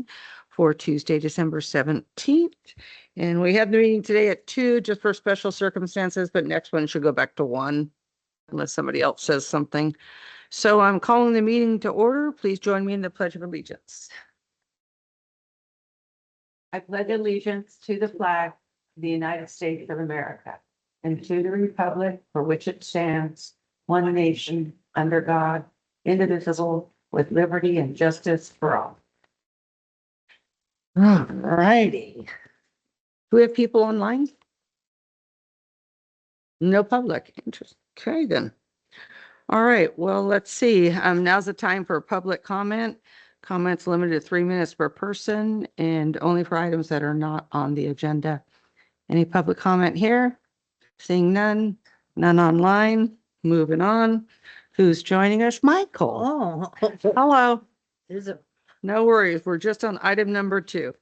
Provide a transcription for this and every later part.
meeting for Tuesday, December 17th. And we had the meeting today at 2 just for special circumstances, but next one should go back to 1 unless somebody else says something. So I'm calling the meeting to order. Please join me in the Pledge of Allegiance. I pledge allegiance to the flag of the United States of America and to the republic for which it stands, one nation, under God, indivisible, with liberty and justice for all. All righty. Do we have people online? No public interest. Okay, then. All right, well, let's see. Now's the time for public comment. Comments limited to 3 minutes per person and only for items that are not on the agenda. Any public comment here? Seeing none, none online. Moving on. Who's joining us? Michael. Oh, Hello. there's a, No worries. We're just on item number 2.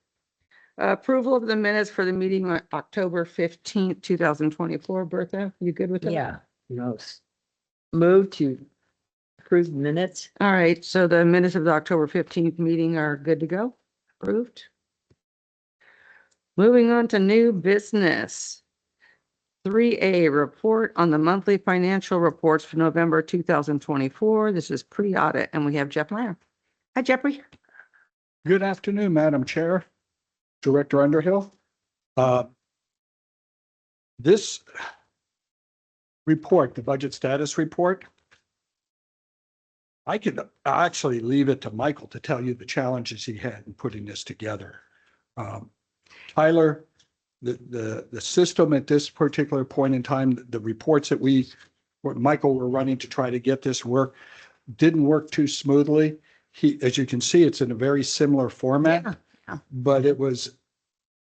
Approval of the minutes for the meeting on October 15th, 2024. Bertha, you good with that? yeah, move to approve minutes. All right, so the minutes of the October 15th meeting are good to go, approved. Moving on to new business. 3A, report on the monthly financial reports for November 2024. This is pre-audit, and we have Jeff Meyer. Hi, Jeffrey. Good afternoon, Madam Chair, Director Underhill. This report, the budget status report, I could actually leave it to Michael to tell you the challenges he had in putting this together. Tyler, the system at this particular point in time, the reports that Michael were running to try to get this work didn't work too smoothly. As you can see, it's in a very similar format, but it was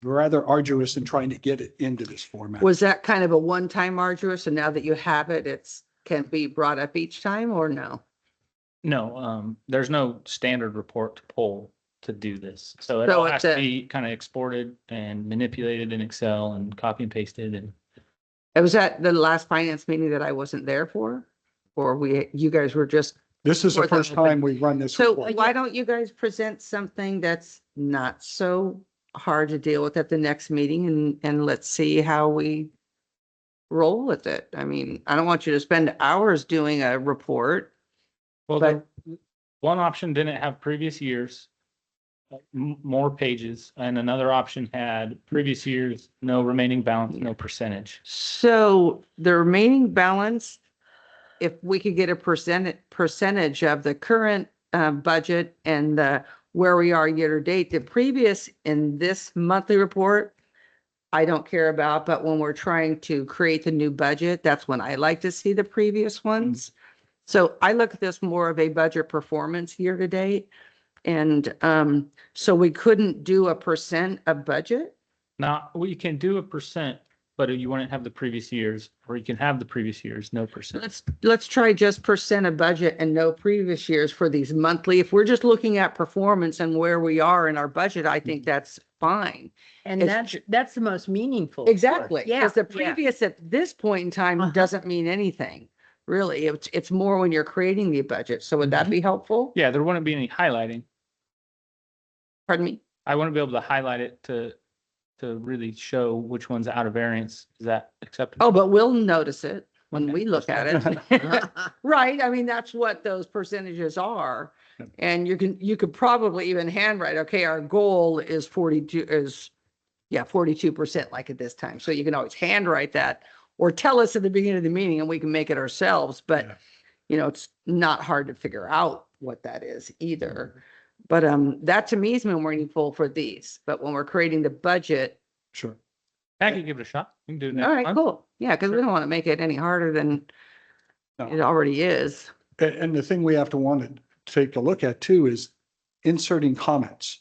rather arduous in trying to get it into this format. Was that kind of a one-time arduous, and now that you have it, it's can be brought up each time, or no? No, there's no standard report to pull to do this. So it So all has it's to be kind of exported and manipulated in Excel and copy and pasted. And Was that the last finance meeting that I wasn't there for? Or you guys were just, This is the For the first whole time we run this so report. why don't you guys present something that's not so hard to deal with at the next meeting, and let's see how we roll with it. I mean, I don't want you to spend hours doing a report. well, But- one option didn't have previous years, more pages, and another option had previous years, no remaining balance, no percentage. So the remaining balance, if we could get a percentage of the current budget and where we are year to date, the previous in this monthly report, I don't care about, but when we're trying to create the new budget, that's when I like to see the previous ones. So I look at this more of a budget performance year to date. And so we couldn't do a percent of budget. Now, we can do a percent, but you wouldn't have the previous years, or you can have the previous years, no percent. Let's try just percent of budget and no previous years for these monthly. If we're just looking at performance and where we are in our budget, I think that's fine. And It's that's the most meaningful. part. Exactly. Yeah. Because the yeah. previous at this point in time doesn't mean anything. Really, it's more when you're creating the budget. So would that be helpful? Yeah, there wouldn't be any highlighting. Pardon me? I wouldn't be able to highlight it to really show which one's out of variance. Is that acceptable? Oh, but we'll notice it when we look at it. Right, I mean, that's what those percentages are. And you could probably even handwrite, okay, our goal is 42% like at this time. So you can always handwrite that or tell us at the beginning of the meeting and we can make it ourselves. But, Yeah. it's not hard to figure out what that is either. But that to me is more meaningful for these. But when we're creating the budget, Sure. I can give it a shot. We can do it next all right, month. cool. Yeah, because we don't want to make it any harder than No. it already is. And the thing we have to want to take a look at too is inserting comments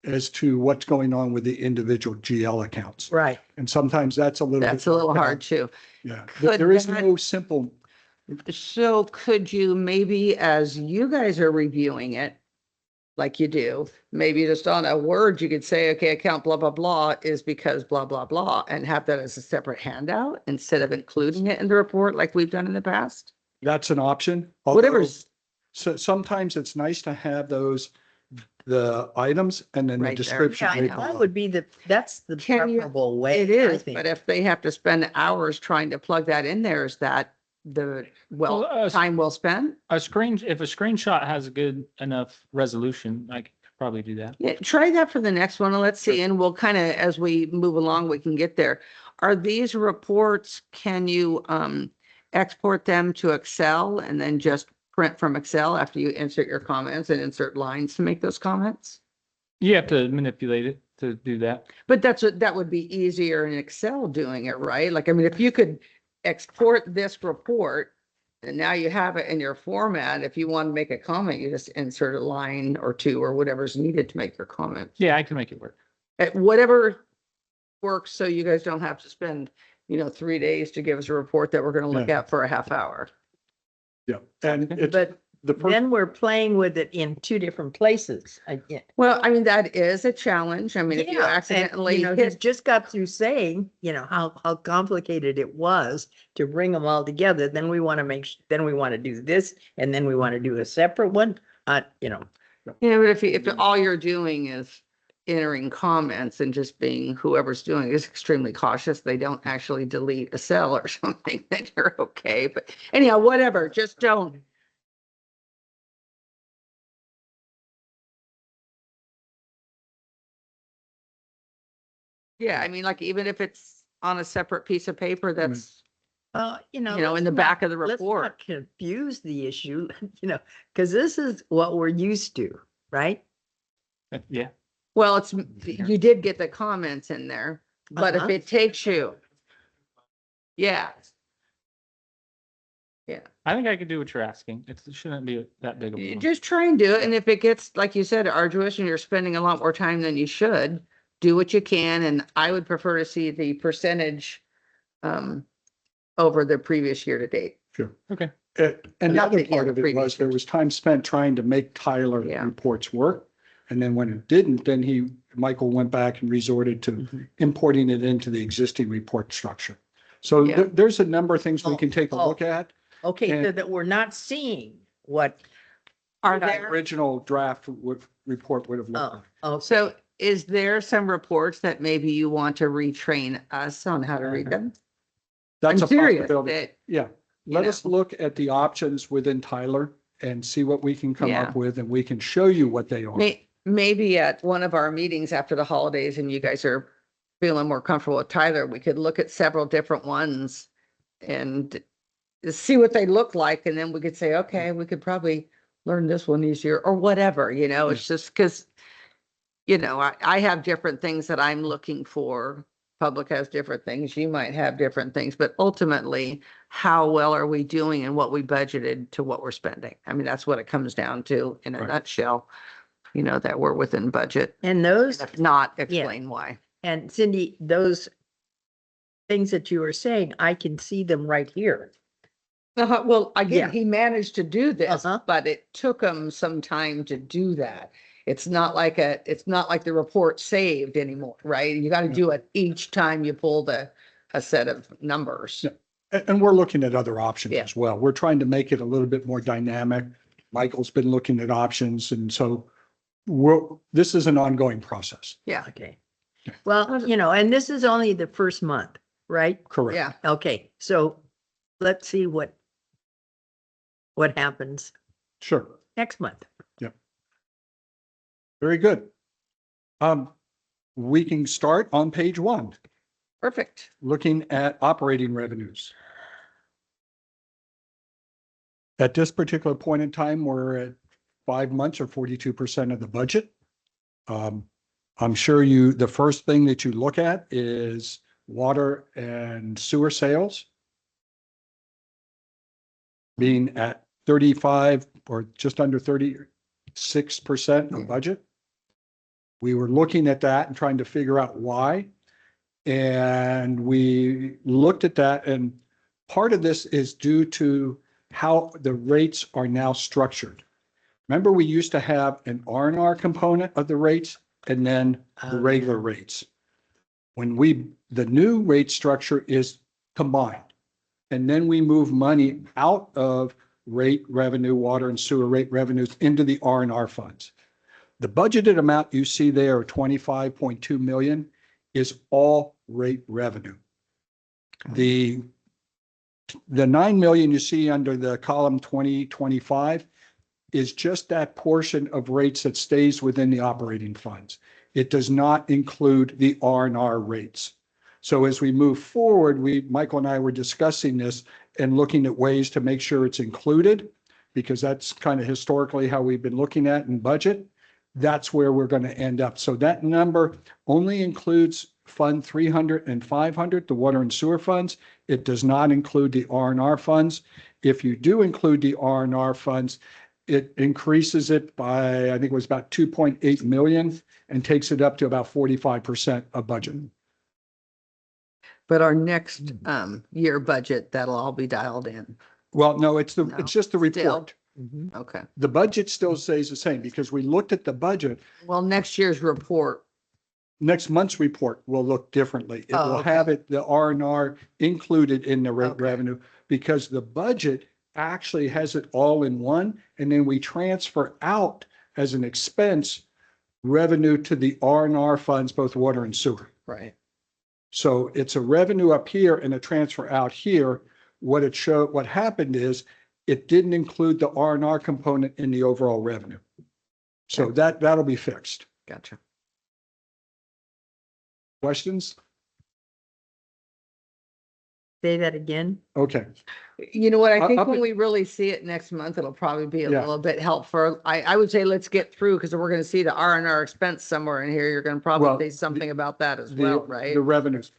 as to what's going on with the individual GL accounts. Right. And sometimes that's a little. That's bit a little more hard too. Yeah, Could there is that- no simple, So could you maybe, as you guys are reviewing it, like you do, maybe just on a word, you could say, okay, account blah, blah, blah is because blah, blah, blah, and have that as a separate handout instead of including it in the report like we've done in the past? that's an option. Although- Whatever's, So sometimes it's nice to have those the items and then the Right there. description. Yeah, right that below. would be that's the Can you- preferable way. It I is, think. but if they have to spend hours trying to plug that in there, is that Well, time well spent? if a screenshot has a good enough resolution, I could probably do that. Yeah, try that for the next one and let's see, and we'll kind of, as we move along, we can get there. Are these reports, can you export them to Excel and then just print from Excel after you insert your comments and insert lines to make those comments? You have to manipulate it to do that. But that would be easier in Excel doing it, right? Like, I mean, if you could export this report and now you have it in your format, if you want to make a comment, you just insert a line or two or whatever's needed to make your comment. Yeah, I can make it work. Whatever works, so you guys don't have to spend, 3 days to give us a report that we're going to look Yeah. at for a half hour. Yeah, and it's But the first, then we're playing with it in two different places. Yeah. Well, I mean, that is a challenge. I mean, if you Yeah, and, accidentally you hit, just got through saying, how complicated it was to bring them all together. Then we want to then we want to do this, and then we want to do a separate one. but if all you're doing is entering comments and just being whoever's doing it is extremely cautious, they don't actually delete a cell or something, then you're okay. But anyhow, whatever, just don't. Yeah, I mean, like, even if it's on a separate piece of paper, that's, in the let's back of the let's report. not confuse the issue, because this is what we're used to, right? Yeah. Well, you did get the comments in there, but if Uh-huh. it takes you. Yeah. Yeah, I think I could do what you're asking. It shouldn't be that big of a you deal. just try and do it. And if it gets, like you said, arduous and you're spending a lot more time than you should, do what you can. And I would prefer to see the percentage over the previous year to date. sure. Okay. And the Not other the- yeah, part the of it previous was there was time spent trying to make Tyler Yeah. reports work. And then when it didn't, then Michael went back and resorted to Mhm. importing it into the existing report structure. So Yeah. there's a number of things we Oh, can take a oh. look at. Okay, so And- that we're not seeing what, Are The there, original draft report would have looked. oh, so is there some reports that maybe you want to retrain us on how to read them? That's I'm a serious possibility. that, Yeah, let you us know. look at the options within Tyler and see what we can come Yeah. up with, and we can show you what they are. Maybe at one of our meetings after the holidays and you guys are feeling more comfortable with Tyler, we could look at several different ones and see what they look like. And then we could say, okay, we could probably learn this one easier or whatever, it's just because, I have different things that I'm looking for. Public has different things. You might have different things, but ultimately, how well are we doing and what we budgeted to what we're spending? I mean, that's what it comes down to in a Right. nutshell, that we're within budget. and those, If not, explain why. and Cindy, those things that you were saying, I can see them right here. Well, again, Yeah. he managed to do this, Uh-huh. but it took him some time to do that. It's not like the report saved anymore, right? You got to do it each time you pull a set of numbers. Yeah. And we're looking at other options Yeah. as well. We're trying to make it a little bit more dynamic. Michael's been looking at options, and so this is an ongoing process. Yeah, Okay. Well, and this is only the first month, right? Correct. yeah. Okay, so let's see what happens Sure. next month. Very good. We can start on page 1, Perfect. looking at operating revenues. At this particular point in time, we're at 5 months or 42% of the budget. I'm sure the first thing that you look at is water and sewer sales being at 35 or just under 36% of budget. We were looking at that and trying to figure out why. And we looked at that, and part of this is due to how the rates are now structured. Remember, we used to have an R&R component of the rates and then the Oh, regular yeah. rates. The new rate structure is combined. And then we move money out of rate revenue, water and sewer rate revenues into the R&R funds. The budgeted amount you see there, 25.2 million, is all rate revenue. The 9 million you see under the column 2025 is just that portion of rates that stays within the operating funds. It does not include the R&R rates. So as we move forward, Michael and I were discussing this and looking at ways to make sure it's included, because that's kind of historically how we've been looking at in budget. That's where we're going to end up. So that number only includes Fund 300 and 500, the water and sewer funds. It does not include the R&R funds. If you do include the R&R funds, it increases it by, I think it was about 2.8 million, and takes it up to about 45% of budget. But our next year budget, that'll all be dialed in. Well, no, it's No, just the still. report. Mhm. Okay. The budget still stays the same because we looked at the budget. Well, next year's report, Next month's report will look differently. It Oh, will okay. have the R&R included in the rate Okay. revenue, because the budget actually has it all in one, and then we transfer out as an expense revenue to the R&R funds, both water and sewer. right? So it's a revenue up here and a transfer out here. What happened is it didn't include the R&R component in the overall revenue. So Okay. that'll be fixed. Gotcha. Questions? Say that again. Okay. You know what, I think Up when at- we really see it next month, it'll probably be a Yeah. little bit helpful. I would say let's get through, because we're gonna see the R&R expense somewhere in here. You're gonna Well, probably say something about that as well, right? The revenues.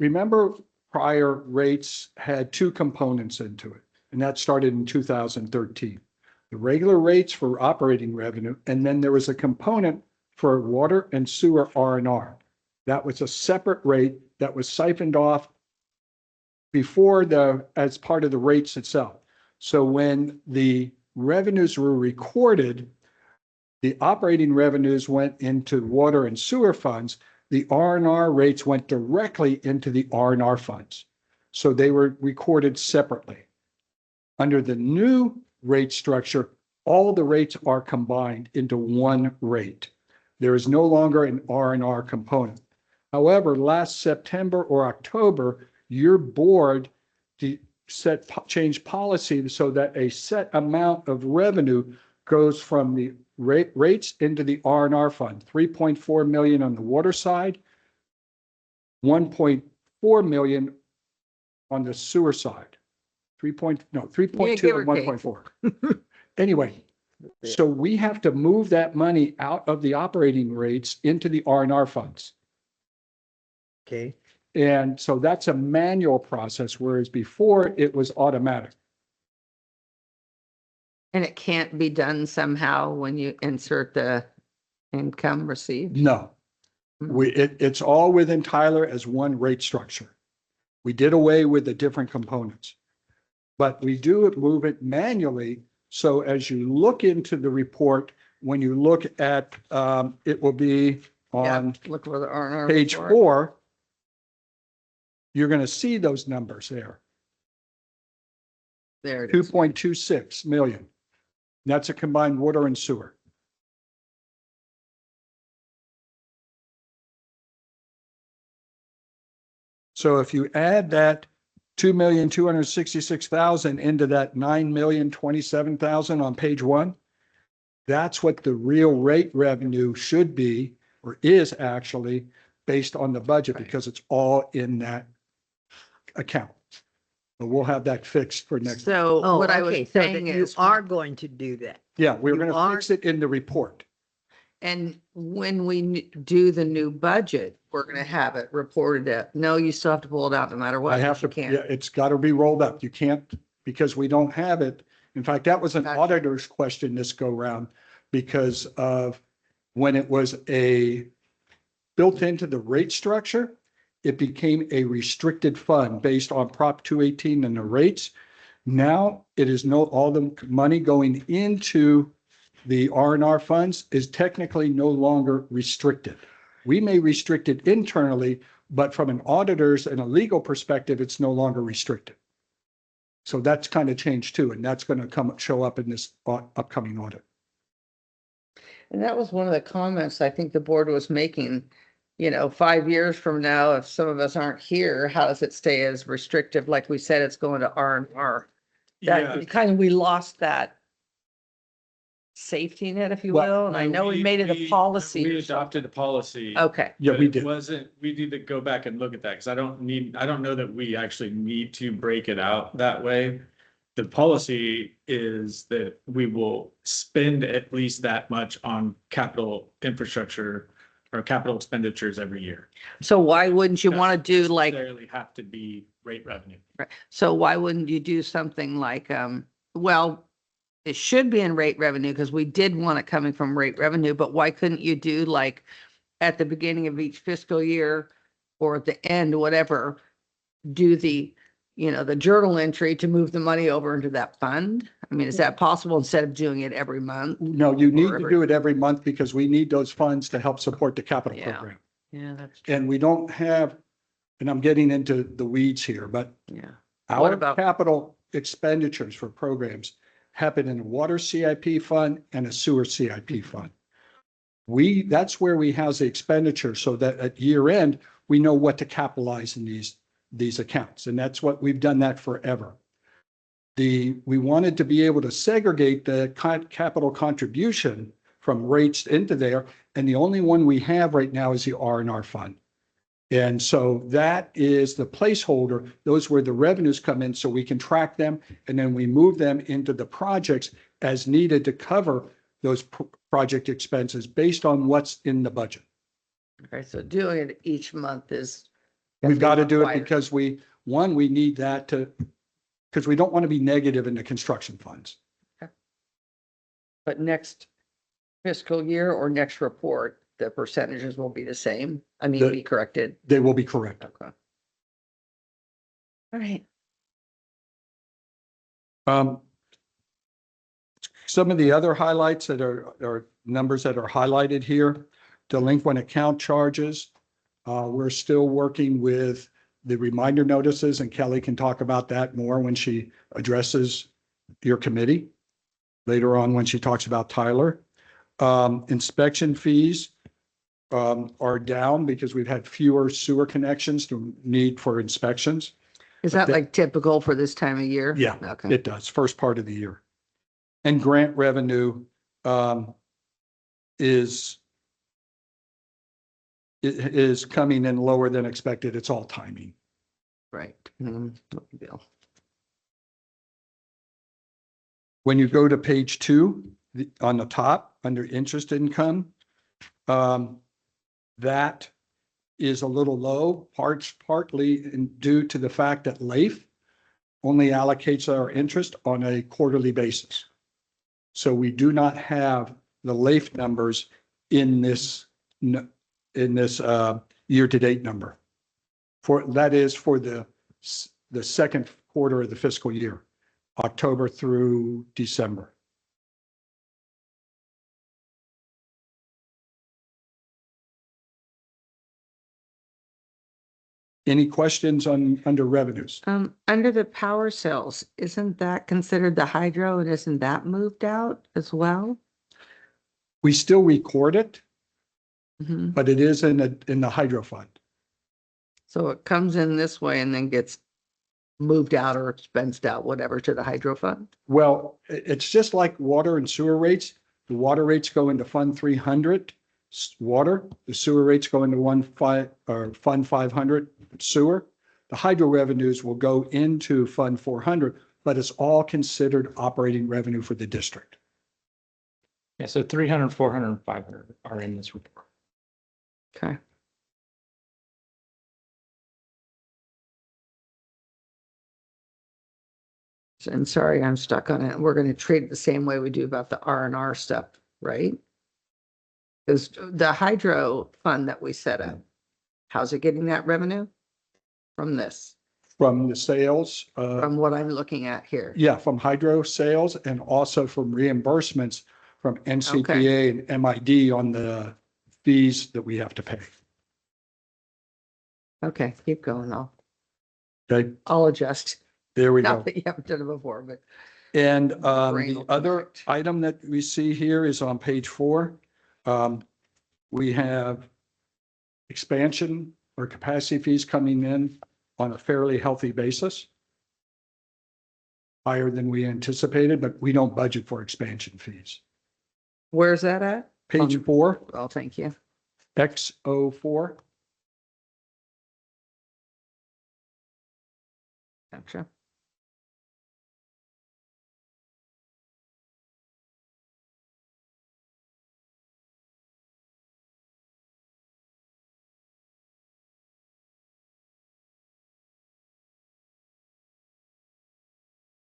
Remember, prior rates had two components into it, and that started in 2013. The regular rates for operating revenue, and then there was a component for water and sewer R&R. That was a separate rate that was siphoned off before as part of the rates itself. So when the revenues were recorded, the operating revenues went into water and sewer funds. The R&R rates went directly into the R&R funds. So they were recorded separately. Under the new rate structure, all the rates are combined into one rate. There is no longer an R&R component. However, last September or October, your board changed policy so that a set amount of revenue goes from the rates into the R&R fund, 3.4 million on the water side, 1.4 million on the sewer side. 3.2 give or and 1.4. Anyway, so we have to move that money out of the operating rates into the R&R funds. Okay. And so that's a manual process, whereas before it was automatic. And it can't be done somehow when you insert the income received? No, it's all within Tyler as one rate structure. We did away with the different components, but we do move it manually. So as you look into the report, when you look at, it will be on Look where the R&R. page report. 4. You're going to see those numbers there, There it is. 2.26 million. That's a combined water and sewer. So if you add that 2,266,000 into that 9,027,000 on page 1, that's what the real rate revenue should be, or is actually, based on the budget, Right. because it's all in that account. But we'll have that fixed for next. So Oh, what I okay, was so that saying you is, are going to do that. Yeah, we're you going to are- fix it in the report. and when we do the new budget, we're gonna have it reported at, no, you still have to pull it out no matter what. I have to, You can't. yeah, it's got to be rolled up. You can't, because we don't have it. In fact, that was an Gotcha. auditor's question this go round, because of when it was built into the rate structure, it became a restricted fund based on Prop 218 and the rates. Now it is all the money going into the R&R funds is technically no longer restricted. We may restrict it internally, but from an auditor's and a legal perspective, it's no longer restricted. So that's kind of changed too, and that's going to show up in this upcoming audit. And that was one of the comments I think the board was making, 5 years from now, if some of us aren't here, how does it stay as restrictive? Like we said, it's going to R&R. Yeah. That kind of, we lost that safety net, if you Well, will, and I know we made it a policy. We or something. adopted a policy. Okay, Yeah, but we it did. Wasn't, we need to go back and look at that because I don't know that we actually need to break it out that way. The policy is that we will spend at least that much on capital infrastructure or capital expenditures every year. so why wouldn't you want to Doesn't do like, necessarily have to be rate revenue. so why wouldn't you do something like, well, it should be in rate revenue because we did want it coming from rate revenue, but why couldn't you do like at the beginning of each fiscal year or at the end, whatever, do the, the journal entry to move the money over into that fund? I mean, is that possible instead of doing it every month? No, you need to every- do it every month because we need those funds to help support the capital Yeah. program. Yeah, that's true. And we don't have, and I'm getting into the weeds here, but Yeah. What our about- capital expenditures for programs happen in a water CIP fund and a sewer CIP fund. That's where we house the expenditure so that at year end, we know what to capitalize in these accounts. And that's what we've done that forever. We wanted to be able to segregate the capital contribution from rates into there. And the only one we have right now is the R&R fund. And so that is the placeholder. Those where the revenues come in so we can track them and then we move them into the projects as needed to cover those project expenses based on what's in the budget. Okay, so doing it each month is. We've got to do it required. because we need that because we don't want to be negative in the construction funds. But next fiscal year or next report, the percentages will be the same. I mean, The- be corrected. They will be correct. Okay. All right. Some of the other highlights that are numbers that are highlighted here, delinquent account charges. We're still working with the reminder notices, and Kelly can talk about that more when she addresses your committee later on when she talks about Tyler. Inspection fees are down because we've had fewer sewer connections to need for inspections. Is But that that- like typical for this time of year? Yeah, Okay. it does, first part of the year. And grant revenue is coming in lower than expected. It's all timing. Right. No big deal. When you go to page 2, on the top, under interest income, that is a little low, partly due to the fact that LAIF only allocates our interest on a quarterly basis. So we do not have the LAIF numbers in this year-to-date number. That is for the second quarter of the fiscal year, October through December. Any questions under revenues? Under the power cells, isn't that considered the hydro and isn't that moved out as well? We still record it, Mhm. but it is in the hydro fund. So it comes in this way and then gets moved out or expensed out, whatever, to the hydro fund? Well, it's just like water and sewer rates. The water rates go into Fund 300 water, the sewer rates go into Fund 500 sewer. The hydro revenues will go into Fund 400, but it's all considered operating revenue for the district. Yeah, so 300, 400, and 500 are in this report. Okay. And sorry, I'm stuck on it. We're gonna treat it the same way we do about the R&R stuff, right? Because the hydro fund that we set up, how's it getting that revenue? From this, From the sales, from what I'm looking at here. yeah, from hydro sales and also from reimbursements from NCPA and MID on the fees that we have to pay. Okay, keep going. Okay, I'll adjust. there we go. Not that you haven't done it before, but And Brain the will other connect. item that we see here is on page 4. We have expansion or capacity fees coming in on a fairly healthy basis. Higher than we anticipated, but we don't budget for expansion fees. Where's that at? Page 4, Oh, thank you. X04. Gotcha.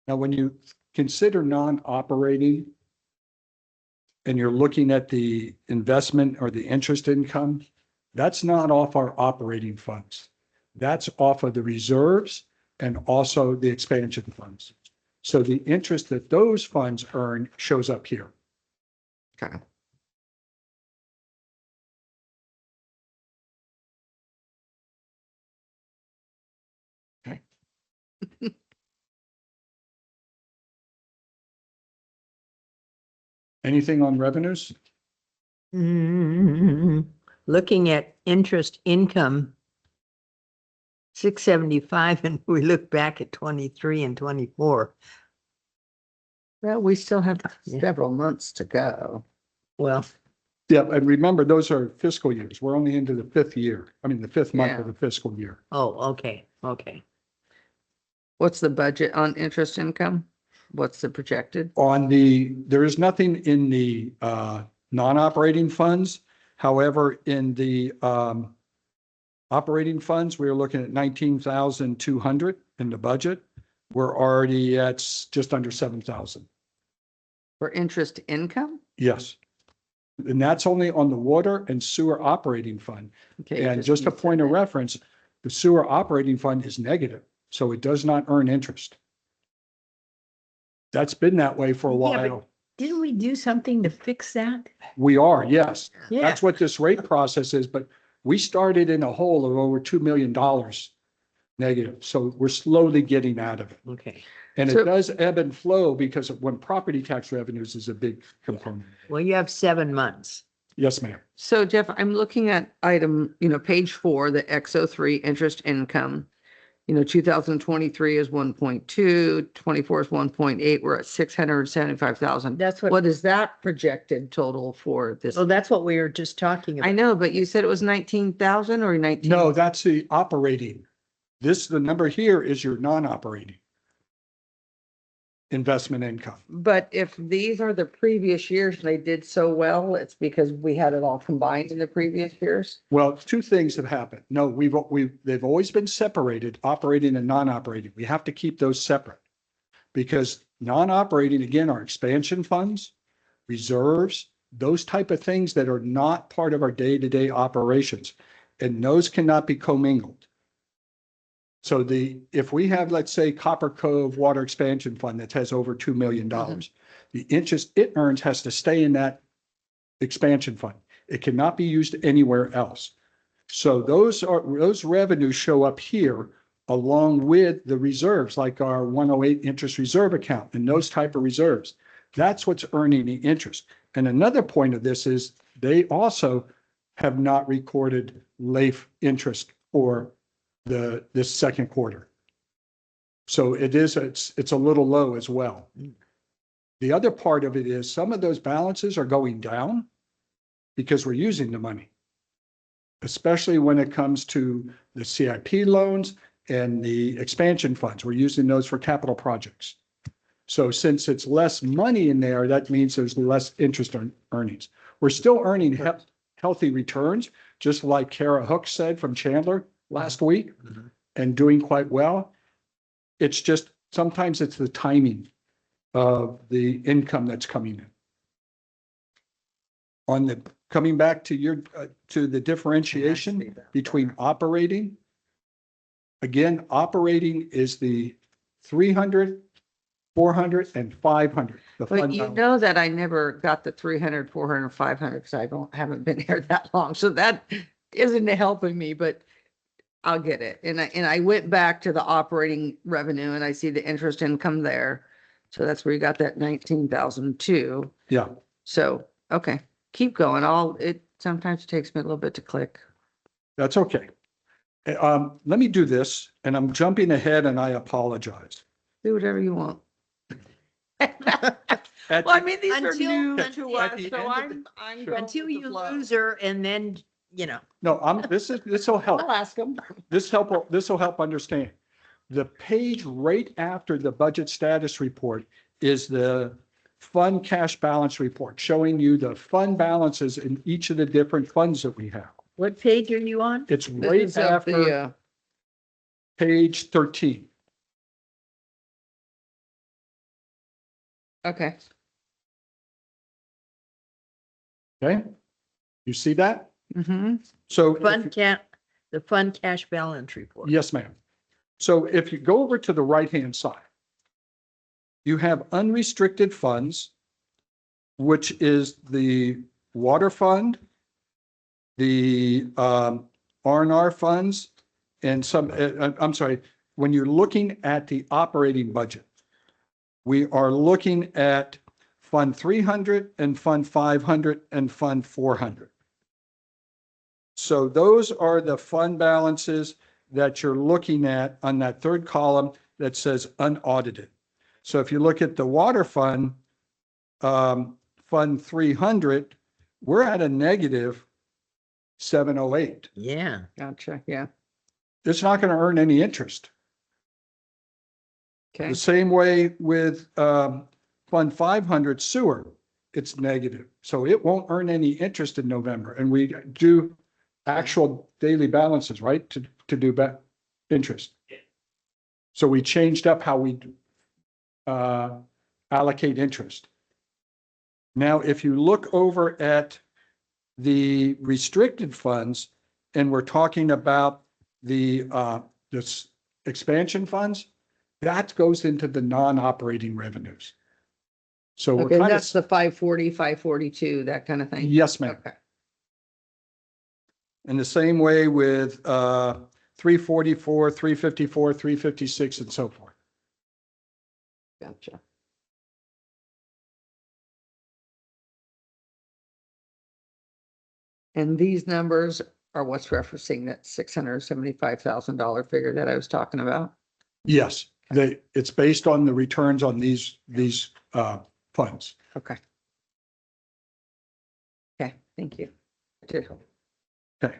Now, when you consider non-operating and you're looking at the investment or the interest income, that's not off our operating funds. That's off of the reserves and also the expansion funds. So the interest that those funds earn shows up here. Okay. Okay. Anything on revenues? Looking at interest income, 675, and we look back at 23 and 24. Well, we still have Yeah. several months to go. Well, Yeah, and remember, those are fiscal years. We're only into the fifth year. I mean, the fifth month Yeah. of the fiscal year. oh, okay, okay. What's the budget on interest income? What's the projected? There is nothing in the non-operating funds. However, in the operating funds, we are looking at 19,200 in the budget. We're already at just under 7,000. For interest income? Yes. And that's only on the water and sewer operating fund. Okay. And just a point of reference, the sewer operating fund is negative, so it does not earn interest. That's been that way for a Yeah, but while. Didn't we do something to fix that? We are, yes. Yeah. That's what this rate process is, but we started in a hole of over $2 million negative. So we're slowly getting out of it. Okay. And So- it does ebb and flow because of when property tax revenues is a big component. Well, you have 7 months. Yes, ma'am. So Jeff, I'm looking at item, page 4, the X03 interest income. 2023 is 1.2, 24 is 1.8. We're at 675,000. That's what, What is that projected total for this? oh, that's what we were just talking I about. know, but you said it was 19,000 or 19? No, that's the operating. The number here is your non-operating investment income. But if these are the previous years, and they did so well, it's because we had it all combined in the previous years? Well, two things have happened. No, they've always been separated, operating and non-operating. We have to keep those separate. Because non-operating, again, are expansion funds, reserves, those type of things that are not part of our day-to-day operations. And those cannot be commingled. So if we have, let's say, Copper Cove Water Expansion Fund that has over $2 million, the interest it earns has to stay in that expansion fund. It cannot be used anywhere else. So those revenues show up here along with the reserves, like our 108 interest reserve account and those type of reserves. That's what's earning the interest. And another point of this is they also have not recorded LAIF interest for this second quarter. So it's a little low as well. The other part of it is some of those balances are going down because we're using the money, especially when it comes to the CIP loans and the expansion funds. We're using those for capital projects. So since it's less money in there, that means there's less interest earnings. We're still earning healthy returns, just like Kara Hook said from Chandler last week, and doing quite well. It's just, sometimes it's the timing of the income that's coming in. Coming back to to the differentiation between operating. Again, operating is the 300, 400, and 500. The But fund you balance. know that I never got the 300, 400, 500 because haven't been here that long. So that isn't helping me, but I'll get it. And I went back to the operating revenue and I see the interest income there. So that's where you got that 19,002. Yeah. So, okay. keep going. Sometimes it takes me a little bit to click. That's okay. Let me do this, and I'm jumping ahead and I apologize. Do whatever you want. At Well, I the- mean, these are Until- new at to the us, end so of I'm Sure. going Until with the you flow. lose her and then, No, this will help. I'll ask them. This will help understand. The page right after the budget status report is the fund cash balance report, showing you the fund balances in each of the different funds that we have. what page are you on? It's This right is of after the, page 13. okay. Okay? You see that? Mm-hmm. So, The fund cash balance report. yes, ma'am. So if you go over to the right-hand side, you have unrestricted funds, which is the water fund, the R&R funds, and some, I'm sorry, when you're looking at the operating budget, we are looking at Fund 300 and Fund 500 and Fund 400. So those are the fund balances that you're looking at on that third column that says unaudited. So if you look at the water fund, Fund 300, we're at a negative 708. Yeah. Gotcha. Yeah. It's not going to earn any interest. Okay. The same way with Fund 500 sewer, it's negative. So it won't earn any interest in November. And we do actual daily balances, right? To do interest. So we changed up how we allocate interest. Now, if you look over at the restricted funds, and we're talking about the this expansion funds, that goes into the non-operating revenues. So we're Okay, kind that's of, the 540, 542, that kind of thing. yes, ma'am. Okay. In the same way with 344, 354, 356, and so forth. Gotcha. And these numbers are what's referencing that $675,000 figure that I was talking about. Yes, it's based on the returns on these funds. Okay. Okay, thank you. Did help. Okay.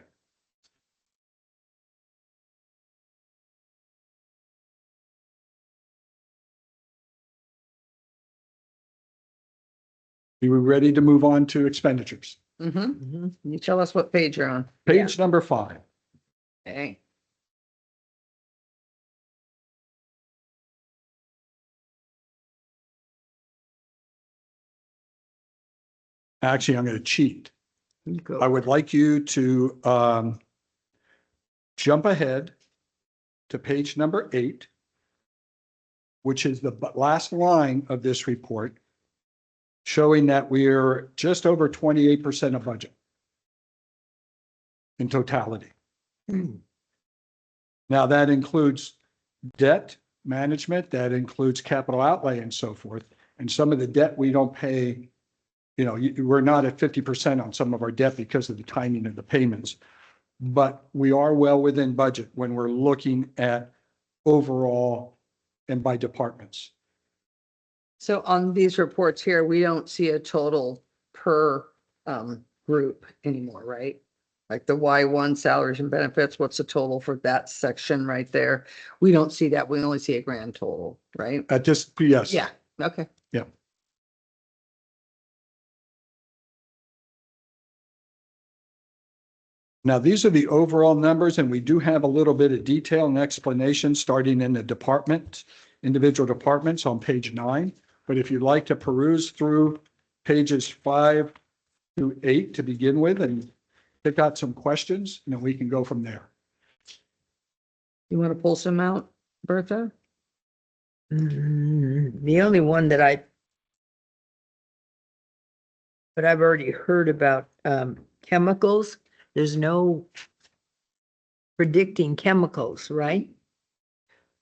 We were ready to move on to expenditures. Mm-hmm. Mhm. You tell us what page you're on. Page number 5. Okay. Actually, I'm going to cheat. You go. I would like you to jump ahead to page number 8, which is the last line of this report, showing that we're just over 28% of budget in totality. Now, that includes debt management, that includes capital outlay and so forth. And some of the debt we don't pay, we're not at 50% on some of our debt because of the timing of the payments. But we are well within budget when we're looking at overall and by departments. So on these reports here, we don't see a total per group anymore, right? Like the Y1 salaries and benefits, what's the total for that section right there? We don't see that. We only see a grand total, right? Yes. Yeah, okay. Yeah. Now, these are the overall numbers, and we do have a little bit of detail and explanation starting in the individual departments on page 9. But if you'd like to peruse through pages 5 through 8 to begin with and pick out some questions, and then we can go from there. You want to pull some out, Bertha? The only one that I've already heard about, chemicals. There's no predicting chemicals, right?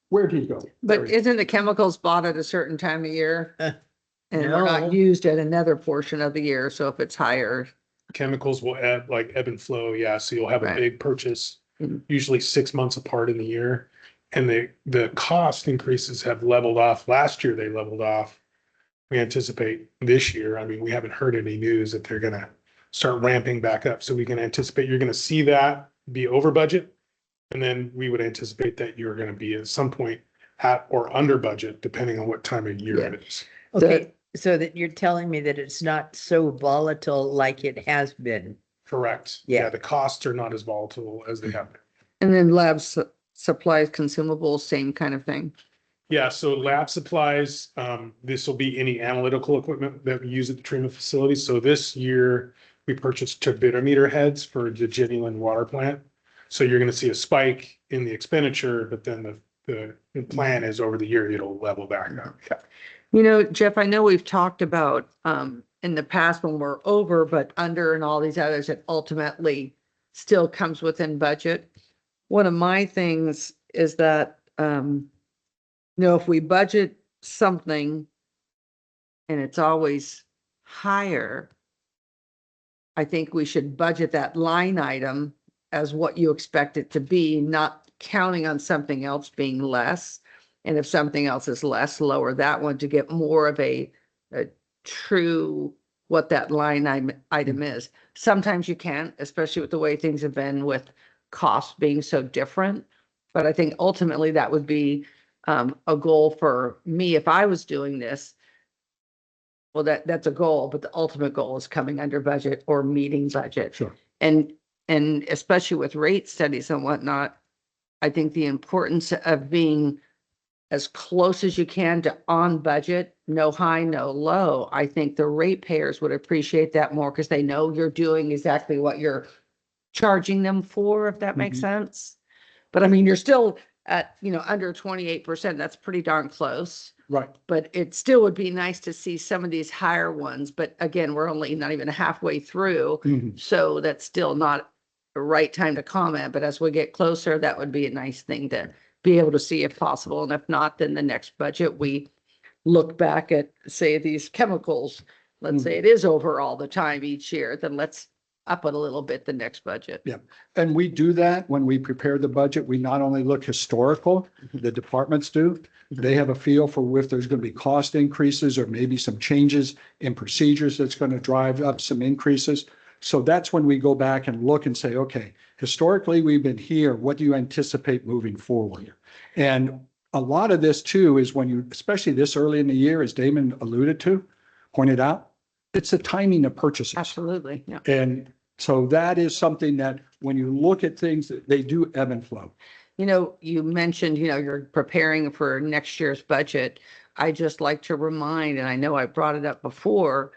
Where'd he go? But isn't the chemicals bought at a certain time of year? And we're No. not used at another portion of the year, so if it's higher, chemicals will ebb and flow. Yeah. So you'll have a Right. big purchase, Mhm. usually 6 months apart in the year. And the cost increases have leveled off. Last year, they leveled off. We anticipate this year, I mean, we haven't heard any news that they're gonna start ramping back up. So we can anticipate you're gonna see that be over budget. And then we would anticipate that you're gonna be at some point at or under budget, depending on what time of year it is. Okay, so that you're telling me that it's not so volatile like it has been. Correct. Yeah. Yeah, the costs are not as volatile as they have been. And then supplies, consumables, same kind of thing. Yeah, so lab supplies, this will be any analytical equipment that we use at the treatment facility. So this year, we purchased turbidimeter heads for the Genuine water plant. So you're gonna see a spike in the expenditure, but then the plan is over the year, it'll level back up. You know, Jeff, I know we've talked about, in the past when we're over, but under and all these others, it ultimately still comes within budget. One of my things is that, you know, if we budget something and it's always higher, I think we should budget that line item as what you expect it to be, not counting on something else being less. And if something else is less, lower that one to get more of a true what that line item is. Sometimes you can't, especially with the way things have been with costs being so different. But I think ultimately that would be a goal for me if I was doing this. Well, that's a goal, but the ultimate goal is coming under budget or meeting budget. Sure. And especially with rate studies and whatnot, I think the importance of being as close as you can to on budget, no high, no low. I think the ratepayers would appreciate that more because they know you're doing exactly what you're charging them for, if that makes sense. But I mean, you're still at, you know, under 28%. That's pretty darn close. Right. But it still would be nice to see some of these higher ones. But again, we're only not even halfway through. Mhm. So that's still not the right time to comment. But as we get closer, that would be a nice thing to be able to see if possible. And if not, then the next budget, we look back at, say, these chemicals. Let's say it is over all the time each year, then let's up it a little bit the next budget. Yeah. And we do that when we prepare the budget. We not only look historical, the departments do. They have a feel for if there's going to be cost increases or maybe some changes in procedures that's going to drive up some increases. So that's when we go back and look and say, okay, historically, we've been here. What do you anticipate moving forward? And a lot of this too is when you, especially this early in the year, as Damon alluded to, pointed out, it's the timing of purchases. Absolutely, yeah. And so that is something that when you look at things, they do ebb and flow. You know, you mentioned, you know, you're preparing for next year's budget. I just like to remind, and I know I brought it up before,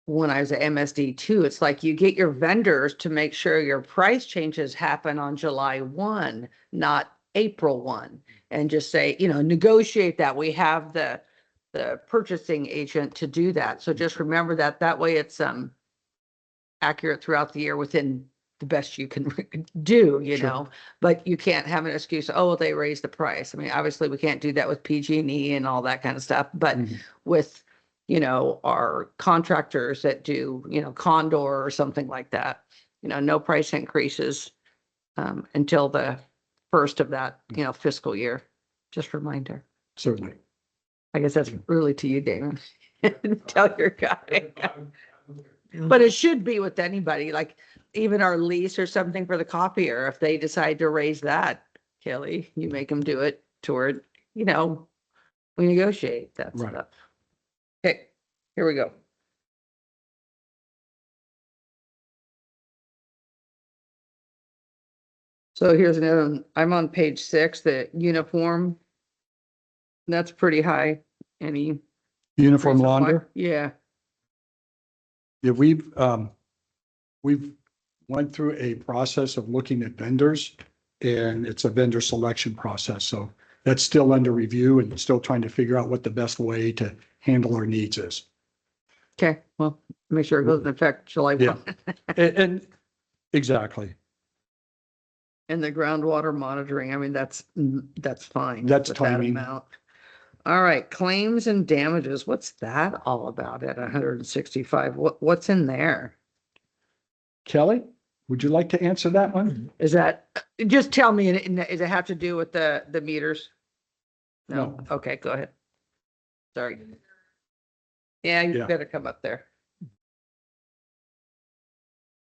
when I was at MSD too, it's like you get your vendors to make sure your price changes happen on July 1, not April 1. And just say, you know, negotiate that. We have the purchasing agent to do that. So just remember that. That way it's accurate throughout the year within the best you can do, you Sure. know, but you can't have an excuse. Oh, they raised the price. I mean, obviously we can't do that with PG&E and all that kind of stuff, but Mhm. with, you know, our contractors that do, you know, Condor or something like that, you know, no price increases until the first of that, you know, fiscal year. Just reminder. Certainly. I guess that's really to you, Damon. Tell your guy. But it should be with anybody, like even our lease or something for the copier, if they decide to raise that, Kelly, you make them do it toward, you know, we negotiate that Right. stuff. Okay, here we go. So here's another one. I'm on page 6, the uniform. That's pretty high. Any Uniform reason why? launder. Yeah, Yeah, we've went through a process of looking at vendors and it's a vendor selection process. So that's still under review and still trying to figure out what the best way to handle our needs is. okay, well, make sure it goes in effect July Yeah. 1. And exactly. And the groundwater monitoring, I mean, that's fine. That's with that timing. amount. All right, claims and damages. What's that all about at 165? What's in there? Kelly, would you like to answer that one? Is that, just tell me, does it have to do with the meters? No, No. okay, go ahead. Sorry. Yeah, you Yeah. better come up there.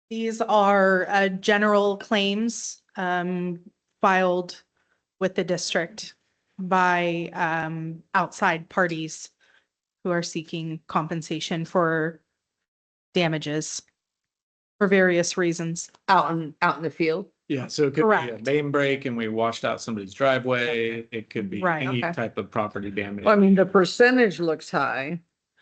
These are general claims filed with the district by outside parties who are seeking compensation for damages for various reasons. Out in the field? Yeah, so it could be a Correct. main break and we washed out somebody's driveway. It could be Right, any okay. type of property damage. Well, I mean, the percentage looks high,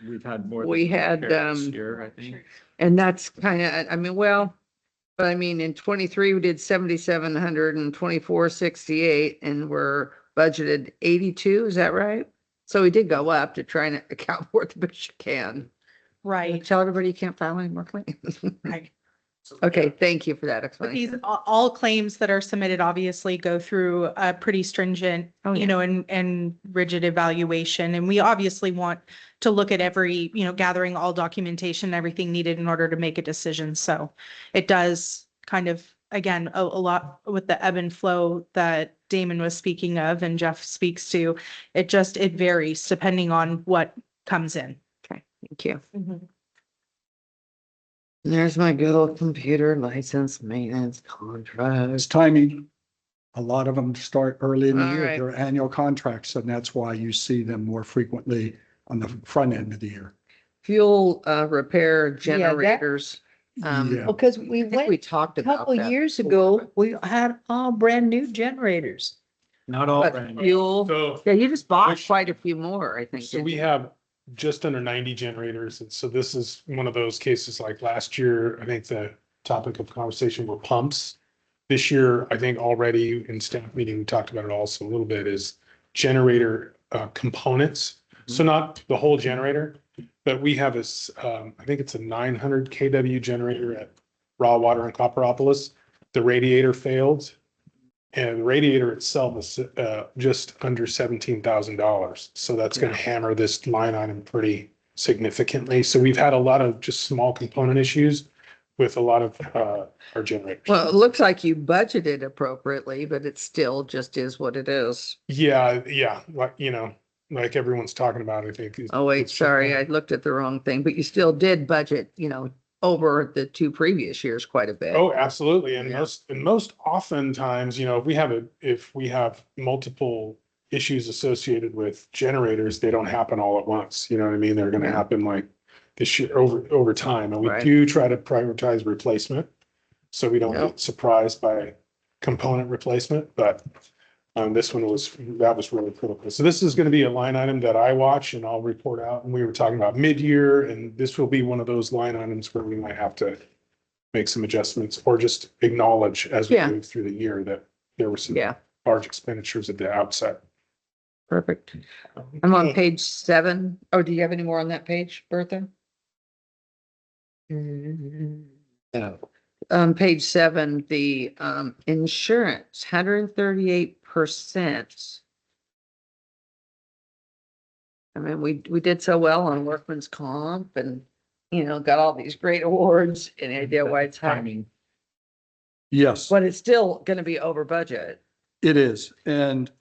We've had more. we than had, fair this year, I think. and that's kind of, I mean, well, but I mean, in 23, we did 7,700 and 2468, and we're budgeted 82, is that right? So we did go up to try and account for it the best you can. Right. Tell everybody you can't file any more claims. Right. Okay, thank you for that But explanation. these, all claims that are submitted obviously go through a pretty stringent, Oh, yeah. you know, and rigid evaluation. And we obviously want to look at every, you know, gathering all documentation, everything needed in order to make a decision. So it does kind of, again, a lot with the ebb and flow that Damon was speaking of and Jeff speaks to. It varies depending on what comes in. Okay, thank you. There's my good old computer license maintenance It's contract. timing. A lot of them start early in the All year, right. they're annual contracts, and that's why you see them more frequently on the front end of the year. Fuel, repair that- generators. Yeah. Because we I think we went talked a about couple that years before, ago, we had all brand new generators. Not all but brand new. fuel, So, yeah, you just bought Which- quite a few more, I think. so didn't we you? have just under 90 generators. And so this is one of those cases like last year, I think the topic of conversation were pumps. This year, I think already in staff meeting, we talked about it also a little bit, is generator components. So not the whole generator, but we have this, I think it's a 900 kW generator at Raw Water in Copperopolis. The radiator failed. And the radiator itself is just under $17,000. So that's going to hammer this line item pretty significantly. So we've had a lot of just small component issues with a lot of our generators. Well, it looks like you budgeted appropriately, but it still just is what it is. Yeah, like, you know, like everyone's talking about, I think. Oh, wait, it's- sorry, I looked at the wrong thing, but you still did budget, you know, over the 2 previous years quite a bit. Oh, absolutely. And Yeah. most oftentimes, you know, if we have multiple issues associated with generators, they don't happen all at once. You know what I mean? They're going to Yeah. happen like this year over time. And we Right. do try to prioritize replacement. So we don't Yep. get surprised by component replacement, but this one was really critical. So this is going to be a line item that I watch and I'll report out. And we were talking about mid-year, and this will be one of those line items where we might have to make some adjustments or just acknowledge as we Yeah. move through the year that there were some Yeah, large expenditures at the outset. perfect. I'm on Okay. page 7. Oh, do you have any more on that page, Bertha? No. Page 7, the insurance, 138%. I mean, we did so well on workman's comp and, you know, got all these great awards. Any idea why it's high? Timing. Yes, But it's still gonna be over budget. it is. And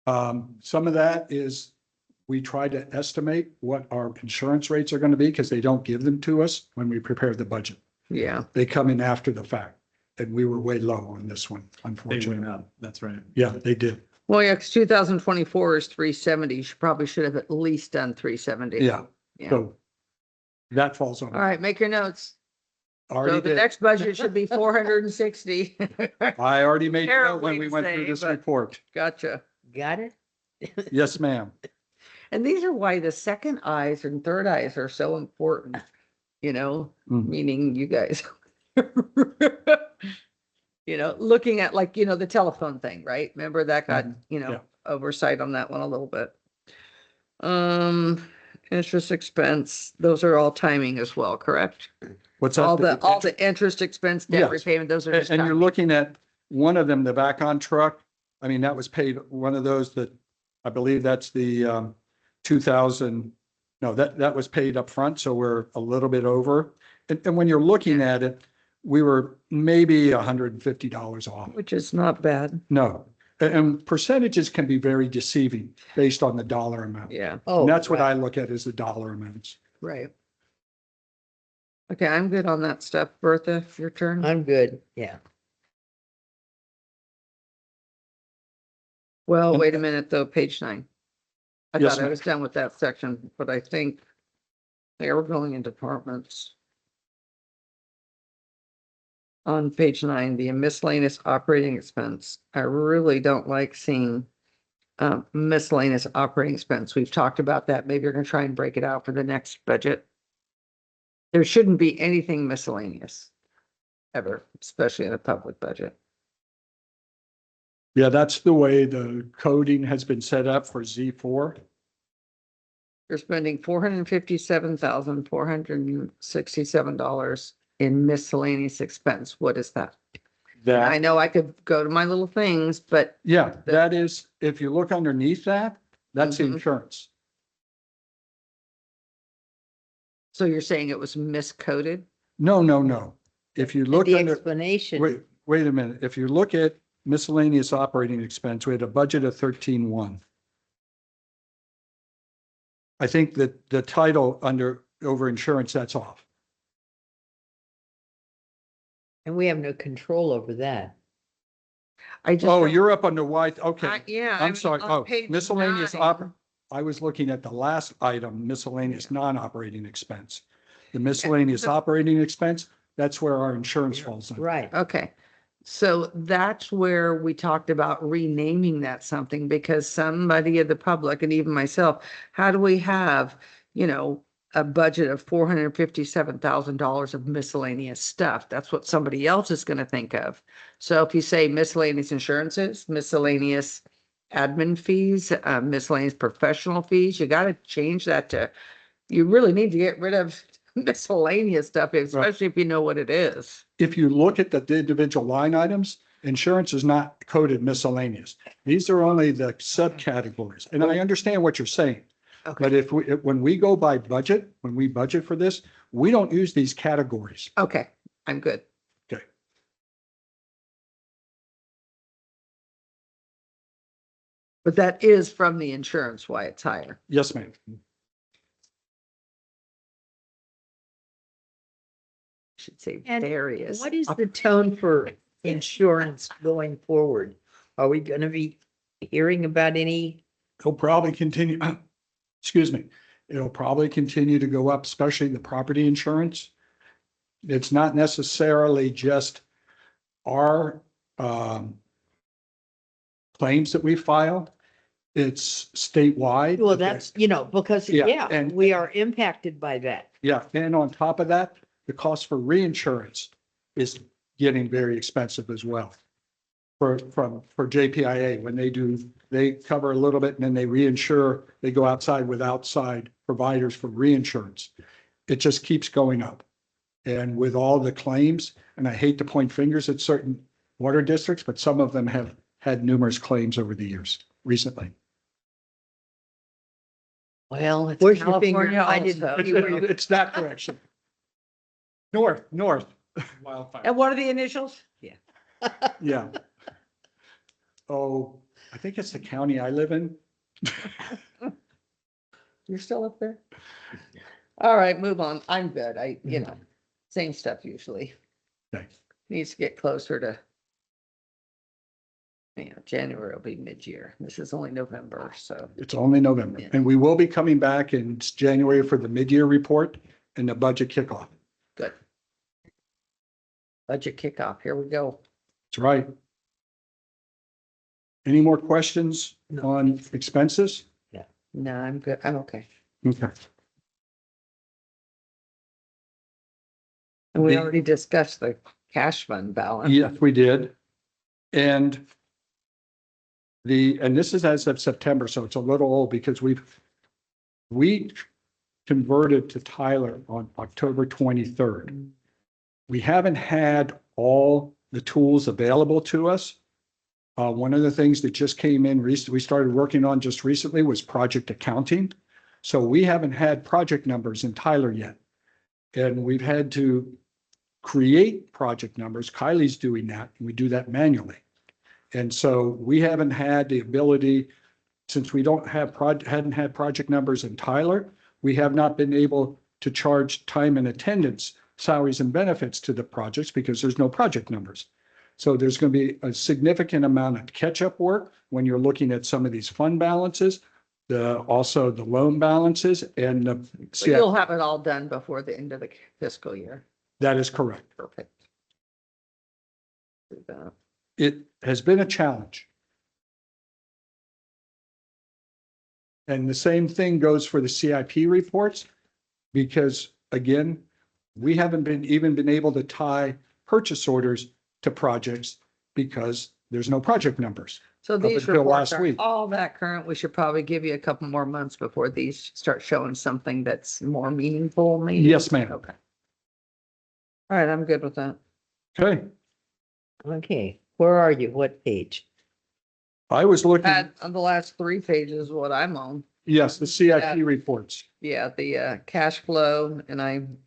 some of that is we try to estimate what our insurance rates are going to be because they don't give them to us when we prepare the budget. Yeah, They come in after the fact. And we were way low on this one, They unfortunately. went up. That's right. Yeah, they did. well, yeah, because 2024 is 370. You probably should have at least done 370. Yeah. Yeah. So that falls on. All right, make your notes. So Already the did. next budget should be 460. I already made it Terrible when way we to went say, through this but- report. Gotcha. Got it? Yes, ma'am. And these are why the second eyes and third eyes are so important, you know, Mhm. meaning you guys. You know, looking at like, you know, the telephone thing, right? Remember that got, you know, Yeah. oversight on that one a little bit. Interest expense, those are all timing as well, correct? What's that? All the interest expense, debt Yes. repayment, those are And just and you're timing. looking at one of them, the back on truck. I mean, that was paid, one of those that, I believe that's the 2,000, no, that was paid up front, so we're a little bit over. And when you're looking at it, we were maybe $150 off. Which is not bad. No, and percentages can be very deceiving based on the dollar amount. Yeah. Oh, And that's what right, I look at, is the dollar amounts. right. Okay, I'm good on that stuff. Bertha, your turn. I'm good. Yeah. Well, And- wait a minute though, page 9. I Yes, thought I ma'am. was done with that section, but I think they were going in departments. On page 9, the miscellaneous operating expense. I really don't like seeing miscellaneous operating expense. We've talked about that. Maybe you're gonna try and break it out for the next budget. There shouldn't be anything miscellaneous ever, especially in a public budget. Yeah, that's the way the coding has been set up for Z4. You're spending $457,467 in miscellaneous expense. What is that? I That, know I could go to my little things, but yeah, that is, if you look underneath that, that's Mhm. insurance. so you're saying it was miscoded? No, no, no. If you look The under, explanation, wait a minute. If you look at miscellaneous operating expense, we had a budget of 13.1. I think that the title under over insurance, that's off. and we have no control over that. I just. Oh, don't- you're up under white. Okay. Yeah. I'm sorry. on Oh, page miscellaneous 9. I was looking at the last item, miscellaneous non-operating expense. The miscellaneous operating expense, that's where our insurance falls under. Right. Okay, so that's where we talked about renaming that something, because somebody of the public and even myself, how do we have, a budget of $457,000 of miscellaneous stuff? That's what somebody else is gonna think of. So if you say miscellaneous insurances, miscellaneous admin fees, miscellaneous professional fees, you gotta change that to, you really need to get rid of miscellaneous stuff, especially if you know what it is. If you look at the individual line items, insurance is not coded miscellaneous. These are only the subcategories. And I understand what you're saying. Okay, But when we go by budget, when we budget for this, we don't use these categories. okay, I'm good. Okay. But that is from the insurance why it's higher. Yes, ma'am. Should say And various. What is the tone for insurance going forward? Are we gonna be hearing about any? It'll probably continue, excuse me, it'll probably continue to go up, especially the property insurance. It's not necessarily just our claims that we file. It's statewide. Well, that's, because, Yeah, yeah, and- we are impacted by that. Yeah, and on top of that, the cost for reinsurance is getting very expensive as well. For JPIA, when they cover a little bit and then they reinsure, they go outside with outside providers for reinsurance. It just keeps going up. And with all the claims, and I hate to point fingers at certain water districts, but some of them have had numerous claims over the years recently. Well, it's Where's your finger? California I didn't also. see where It's that direction. North. Wildfire. And what are the initials? Yeah. Oh, I think it's the county I live in. You're still up there? All right, move on. I'm good. Same stuff usually. Okay. Needs to get closer to. January will be mid-year. This is only November, so. It's only November. Yeah. And we will be coming back in January for the mid-year report and the budget kickoff. Good. Budget kickoff. Here we go. That's right. Any more questions on expenses? No, I'm good. I'm okay. Okay. And we The- already discussed the cash fund balance. Yes, we did. And this is as of September, so it's a little old because we converted to Tyler on October 23rd. We haven't had all the tools available to us. One of the things that just came in recently, we started working on just recently was project accounting. So we haven't had project numbers in Tyler yet. And we've had to create project numbers. Kylie's doing that, and we do that manually. And so we haven't had the ability, since we don't have hadn't had project numbers in Tyler, we have not been able to charge time and attendance, salaries and benefits to the projects because there's no project numbers. So there's going to be a significant amount of catch-up work when you're looking at some of these fund balances, also the loan balances and So you'll have it all done before the end of the fiscal year. that is correct. Perfect. It has been a challenge. And the same thing goes for the CIP reports, because again, we haven't been able to tie purchase orders to projects because there's no project numbers. So these until reports last are week. all that current. We should probably give you a couple more months before these start showing something that's more meaningful, maybe. Yes, ma'am. Okay. All right, I'm good with that. Okay, Okay, where are you? What page? I was looking, On the last 3 pages, what I'm on. yes, the CIP Yeah. reports. Yeah, the cash flow, and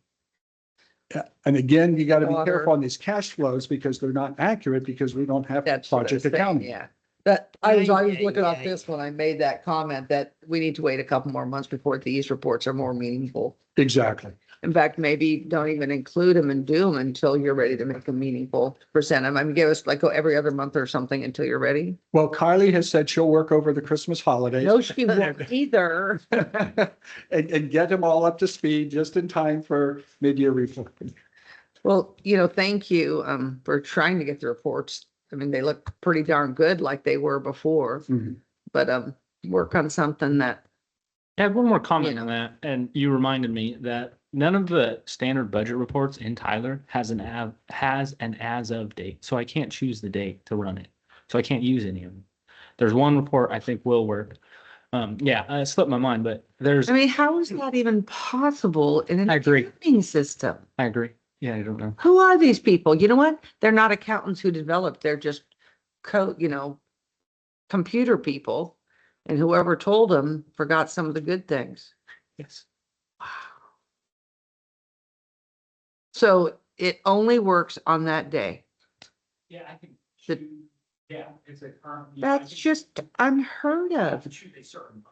Yeah, and again, you got to be Water. careful on these cash flows because they're not accurate because we don't have that's what I was project saying, accounting. yeah. That, I was Yeah, looking off yeah. this when I made that comment that we need to wait a couple more months before these reports are more meaningful. Exactly. In fact, maybe don't even include them and do them until you're ready to make them meaningful, present them. I mean, give us like every other month or something until you're ready. Well, Kylie has said she'll work over the Christmas holidays. No, she won't either. And get them all up to speed just in time for mid-year report. Well, thank you for trying to get the reports. I mean, they look pretty darn good like they were before, Mhm. but work on something that, I have one more comment You on that, and you reminded me that none of the standard budget reports in Tyler has an as of date, so I can't choose the date to run it. So I can't use any of them. There's one report I think will work. It slipped my mind, but there's, I mean, how is that even possible in an I agree. accounting system? I agree. Yeah, I don't know. Who are these people? You know what? They're not accountants who develop, they're just computer people. And whoever told them forgot some of the good things. Yes. So it only works on that day. Yeah, I can. The- Yeah, it's a current. That's just unheard of. choose a certain.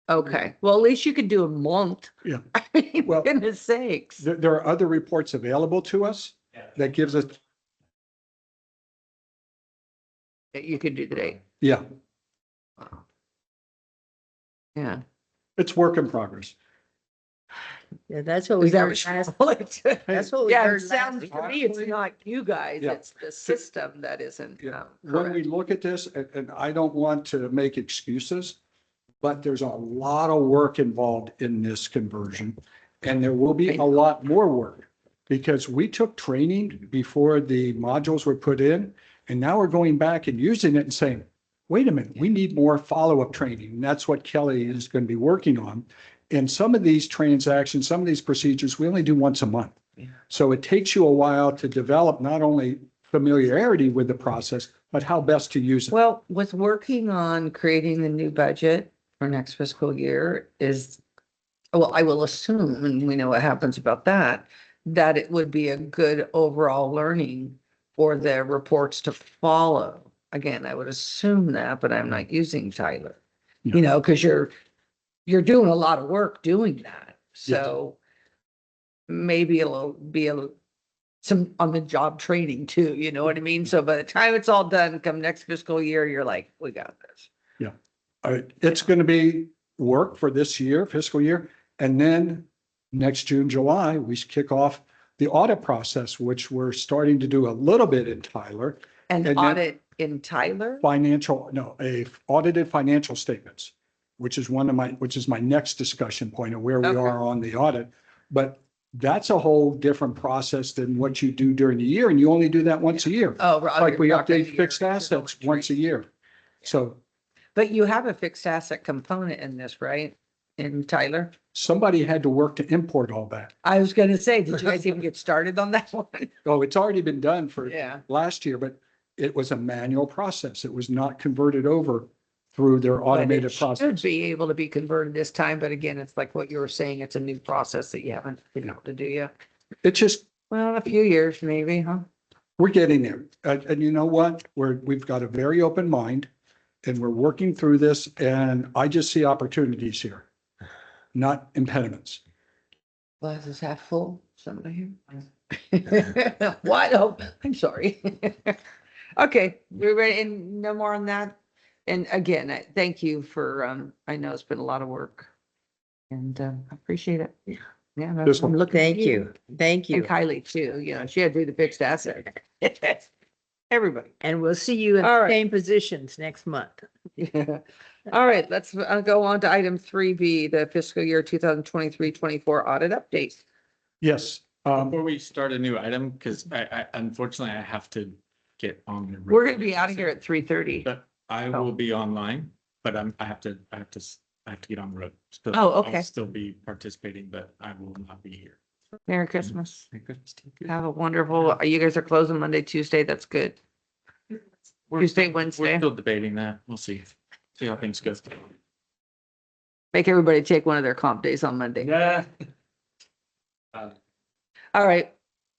Okay, well, at least you could do a month. Yeah. I mean, Well, goodness sakes. There are other reports available to us that gives us, That you could do the date. yeah, Yeah. it's work in progress. Yeah, that's what we Is that heard what last. you call it? That's what we Yeah, heard it last sounds week. to me, it's not you guys, Yeah. it's the system that isn't Yeah. When we correct. look at this, and I don't want to make excuses, but there's a lot of work involved in this conversion. And there will be a lot more work because we took training before the modules were put in. And now we're going back and using it and saying, wait a minute, we need more follow-up training. And that's what Kelly is going to be working on. And some of these transactions, some of these procedures, we only do once a month. Yeah. So it takes you a while to develop not only familiarity with the process, but how best to use it. Well, with working on creating the new budget for next fiscal year I will assume, and we know what happens about that, that it would be a good overall learning for the reports to follow. Again, I would assume that, but I'm not using Tyler. Yeah. Because you're doing a lot of work doing that. So maybe it'll be some on the job training too, you know what I mean? So by the time it's all done, come next fiscal year, you're like, we got this. It's going to be work for this year, fiscal year. And then next June, July, we kick off the audit process, which we're starting to do a little bit in Tyler. And And then- audit in Tyler? Audited financial statements, which is my next discussion point of where we Okay. are on the audit. But that's a whole different process than what you do during the year. And you only do that once a year. Oh, right. Like we you're talking update fixed your- assets once a year. So But you have a fixed asset component in this, right? In Tyler? somebody had to work to import all that. I was gonna say, did you guys even get started on that one? Oh, it's already been done for Yeah. last year, but it was a manual process. It was not converted over through their But automated it should process. be able to be converted this time, but again, it's like what you were saying, it's a new process that you haven't been able to do yet. It's just, Well, in a few years, maybe, huh? we're getting there. And you know what? We've got a very open mind and we're working through this and I just see opportunities here, not impediments. Glass is half full, somebody here? Wide open, I'm sorry. Okay, we're ready, and no more on that. And again, thank you for, I know it's been a lot of work. And I appreciate it. Yeah, This I'm one. looking. Thank you. Thank And you. Kylie too, you know, she had to do the fixed asset. Everybody. And we'll see you in All the right. same positions next month. Yeah. All right, let's go on to item 3B, the fiscal year 2023-24 audit update. Yes. Before we start a new item, because I unfortunately I have to get on the. We're gonna be out of here at 3:30. But I will be online, but I have to get on the road. So Oh, I'll okay. still be participating, but I will not be here. Merry Christmas. Merry Christmas to you. Have a wonderful, you guys are closing Monday, Tuesday. That's good. Tuesday, Wednesday. We're still debating that. We'll see how things go. Make everybody take one of their comp days on Monday. Yeah. All right.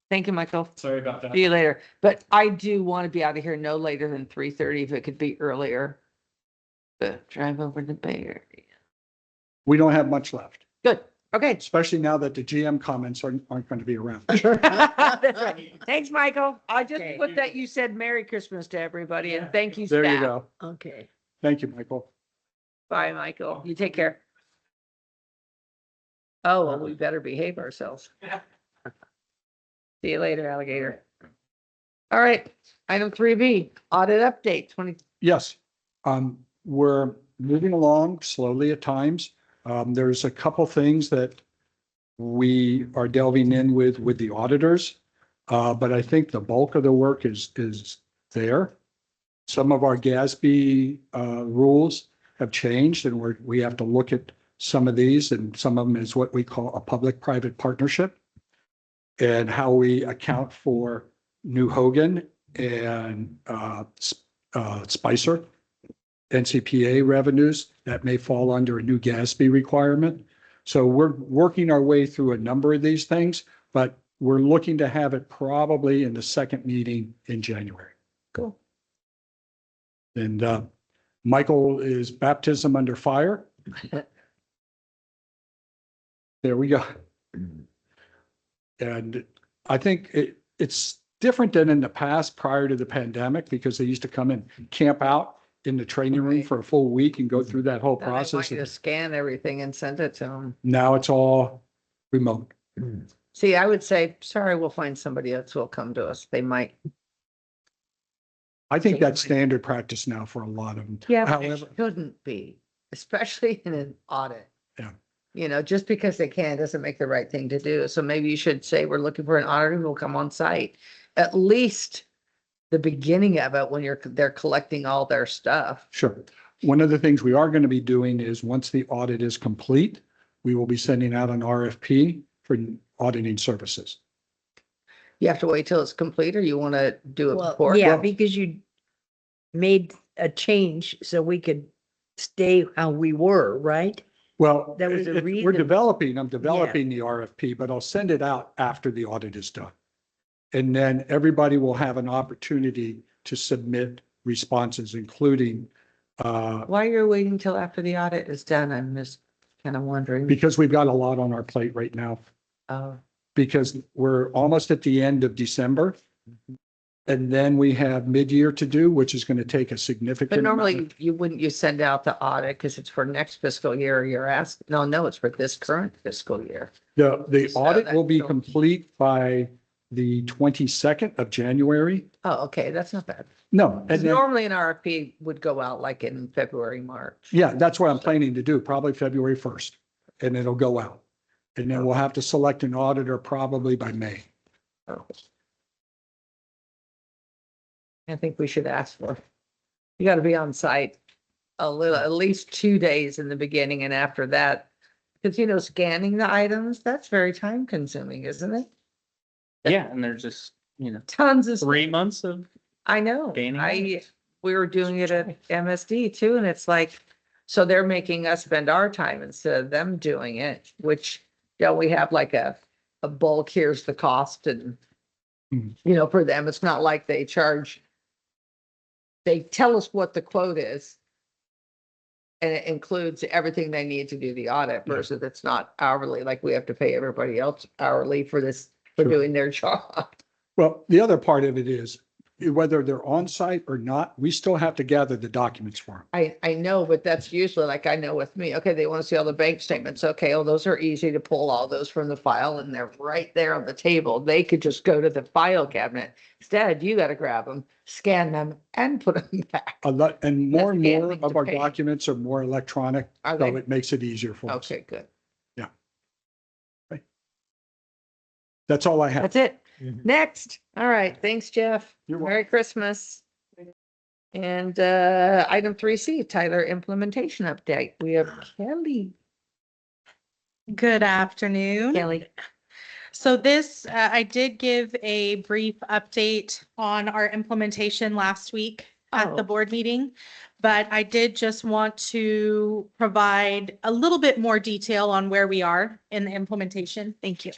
Thank you, Michael. Sorry about that. See you later. But I do want to be out of here no later than 3:30 if it could be earlier. But drive over to Bay Area. We don't have much left, Good. Okay. especially now that the GM comments aren't going to be around. That's right. Thanks, Michael. I just Okay. put that you said Merry Christmas to everybody and thank you. There you staff. go. Okay. Thank you, Michael. Bye, Michael. You take care. Oh, well, we better behave ourselves. See you later, alligator. All right, item 3B, audit update 20. Yes, we're moving along slowly at times. There's a couple things that we are delving in with the auditors. But I think the bulk of the work is there. Some of our GASB rules have changed and we have to look at some of these, and some of them is what we call a public-private partnership and how we account for New Hogan and Spicer NCPA revenues that may fall under a new GASB requirement. So we're working our way through a number of these things, but we're looking to have it probably in the second meeting in January. Cool. And Michael is baptism under fire. There we go. And I think it's different than in the past prior to the pandemic, because they used to come and camp out in the training room Right. for a full week and go through that whole Then I want process. you to scan everything and send it to them. Now it's all remote. See, I would say, sorry, we'll find somebody else who will come to us. They might. I think that's standard practice now for a lot of them. Yeah, but However, it shouldn't be, especially in an audit. Yeah. You know, just because they can doesn't make the right thing to do. So maybe you should say, we're looking for an auditor who will come on site. At least the beginning of it, when they're collecting all their stuff. sure. One of the things we are going to be doing is once the audit is complete, we will be sending out an RFP for auditing services. You have to wait till it's complete, or you want to do it Well, before? yeah, Well- because you made a change so we could stay how we were, right? Well, There was a I'm reason. developing the RFP, but I'll send it out after the audit is done. And then everybody will have an opportunity to submit responses, including, Why you're waiting till after the audit is done? I'm just kind of wondering. because we've got a lot on our plate right now, Oh, because we're almost at the end of December. And then we have mid-year to do, which is going to take a significant. but amount normally of- you send out the audit because it's for next fiscal year. You're asked, no, it's for this current fiscal year. The So audit will be that's- complete by the 22nd of January. Oh, okay, that's not bad. No, 'Cause and then, normally an RFP would go out like in February, March. yeah, that's what I'm planning to do, probably February 1st, and it'll go out. And then we'll have to select an auditor probably by May. I think we should ask for. You gotta be on site at least 2 days in the beginning and after that. Because scanning the items, that's very time consuming, isn't it? Yeah, and there's just, Tons of. 3 months of I know. Gaining We we were doing it at MSD too, and it's like, so they're making us spend our time instead of them doing it, which, don't we have like a bulk, here's the cost and, Hmm. you know, for them, it's not like they charge, they tell us what the quote is. And it includes everything they need to do the audit Yeah. versus it's not hourly, like we have to pay everybody else hourly for this, for Sure. doing their job. Well, the other part of it is whether they're on site or not, we still have to gather the documents for them. I know, but that's usually like, I know with me, okay, they want to see all the bank statements. Okay, well, those are easy to pull all those from the file and they're right there on the table. They could just go to the file cabinet. Instead, you got to grab them, scan them and put them back. A lot, and more and That's more handling of to our pay. documents are more electronic, Are so they? it makes it easier for us. Okay, good. That's all I have. That's it. Mhm. Next. All right. Thanks, Jeff. You're Merry Christmas. And item 3C, Tyler implementation update. We have Kelly. Good afternoon. Kelly. So this, I did give a brief update on our implementation last week at the Oh. board meeting, but I did just want to provide a little bit more detail on where we are in the implementation. Thank you.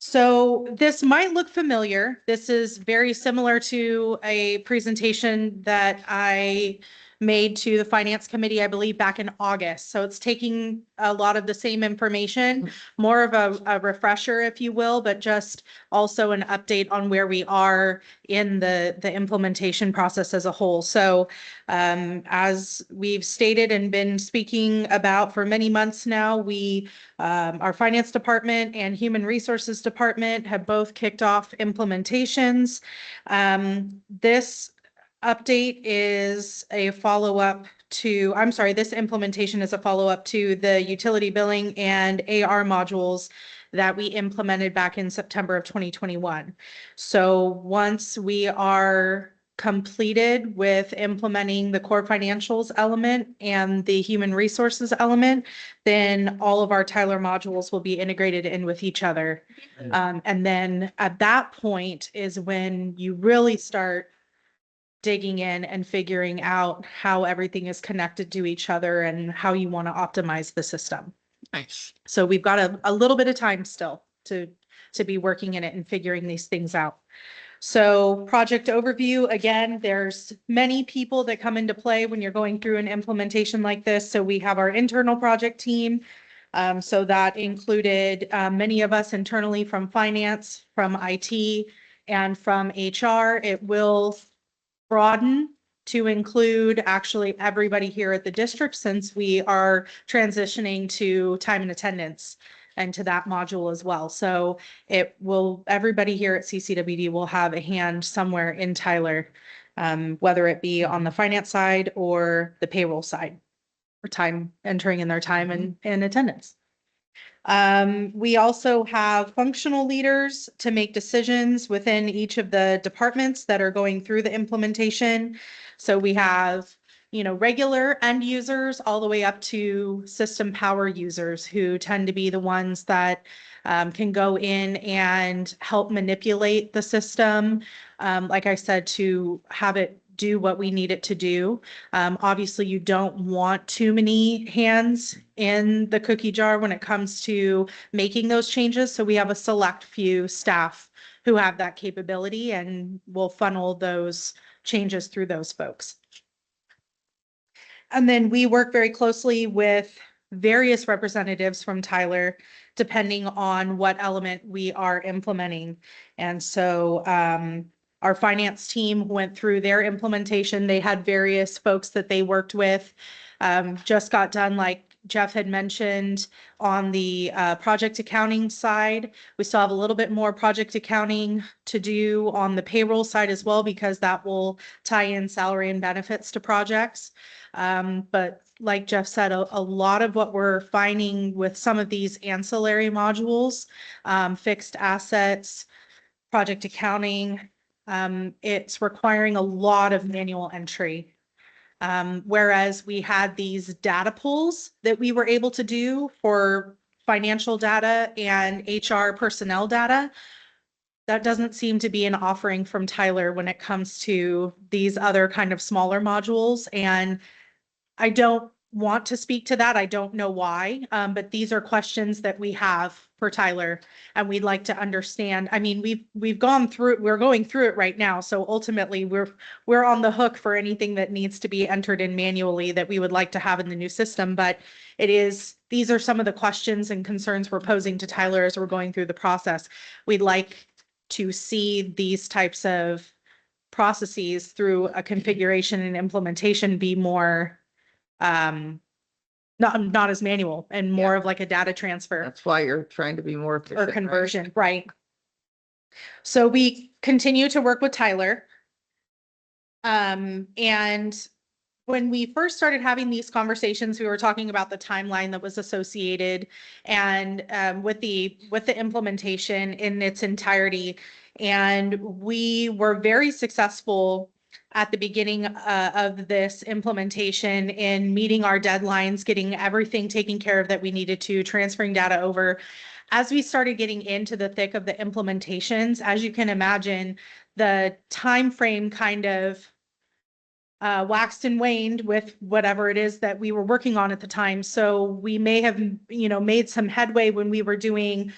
So this might look familiar. This is very similar to a presentation that I made to the finance committee, I believe, back in August. So it's taking a lot of the same information, more of a refresher, if you will, but just also an update on where we are in the implementation process as a whole. So as we've stated and been speaking about for many months now, our finance department and human resources department have both kicked off implementations. This update is a follow-up to, I'm sorry, this implementation is a follow-up to the utility billing and AR modules that we implemented back in September of 2021. So once we are completed with implementing the core financials element and the human resources element, then all of our Tyler modules will be integrated in with each other. And then at that point is when you really start digging in and figuring out how everything is connected to each other and how you want to optimize the system. Nice. So we've got a little bit of time still to be working in it and figuring these things out. So project overview, again, there's many people that come into play when you're going through an implementation like this. So we have our internal project team. So that included many of us internally from finance, from IT, and from HR. It will broaden to include actually everybody here at the district since we are transitioning to time and attendance and to that module as well. So it will, everybody here at CCWD will have a hand somewhere in Tyler, whether it be on the finance side or the payroll side, or time entering in their time and attendance. We also have functional leaders to make decisions within each of the departments that are going through the implementation. So we have, regular end users all the way up to system power users who tend to be the ones that can go in and help manipulate the system. Like I said, to have it do what we need it to do. Obviously, you don't want too many hands in the cookie jar when it comes to making those changes. So we have a select few staff who have that capability and will funnel those changes through those folks. And then we work very closely with various representatives from Tyler, depending on what element we are implementing. And so our finance team went through their implementation. They had various folks that they worked with. Just got done, like Jeff had mentioned, on the project accounting side. We still have a little bit more project accounting to do on the payroll side as well, because that will tie in salary and benefits to projects. But like Jeff said, a lot of what we're finding with some of these ancillary modules, fixed assets, project accounting, it's requiring a lot of manual entry. Whereas we had these data pulls that we were able to do for financial data and HR personnel data, that doesn't seem to be an offering from Tyler when it comes to these other kind of smaller modules. And I don't want to speak to that. I don't know why, but these are questions that we have for Tyler, and we'd like to understand. I mean, we're going through it right now. So ultimately, we're on the hook for anything that needs to be entered in manually that we would like to have in the new system. But these are some of the questions and concerns we're posing to Tyler as we're going through the process. We'd like to see these types of processes through a configuration and implementation be more not as manual and more of like a data transfer That's why you're trying to be more efficient. or right? conversion, right? So we continue to work with Tyler. And when we first started having these conversations, we were talking about the timeline that was associated and with the implementation in its entirety. And we were very successful at the beginning of this implementation in meeting our deadlines, getting everything taken care of that we needed to, transferring data over. As we started getting into the thick of the implementations, as you can imagine, the time frame kind of waxed and waned with whatever it is that we were working on at the time. So we may have, made some headway when we were doing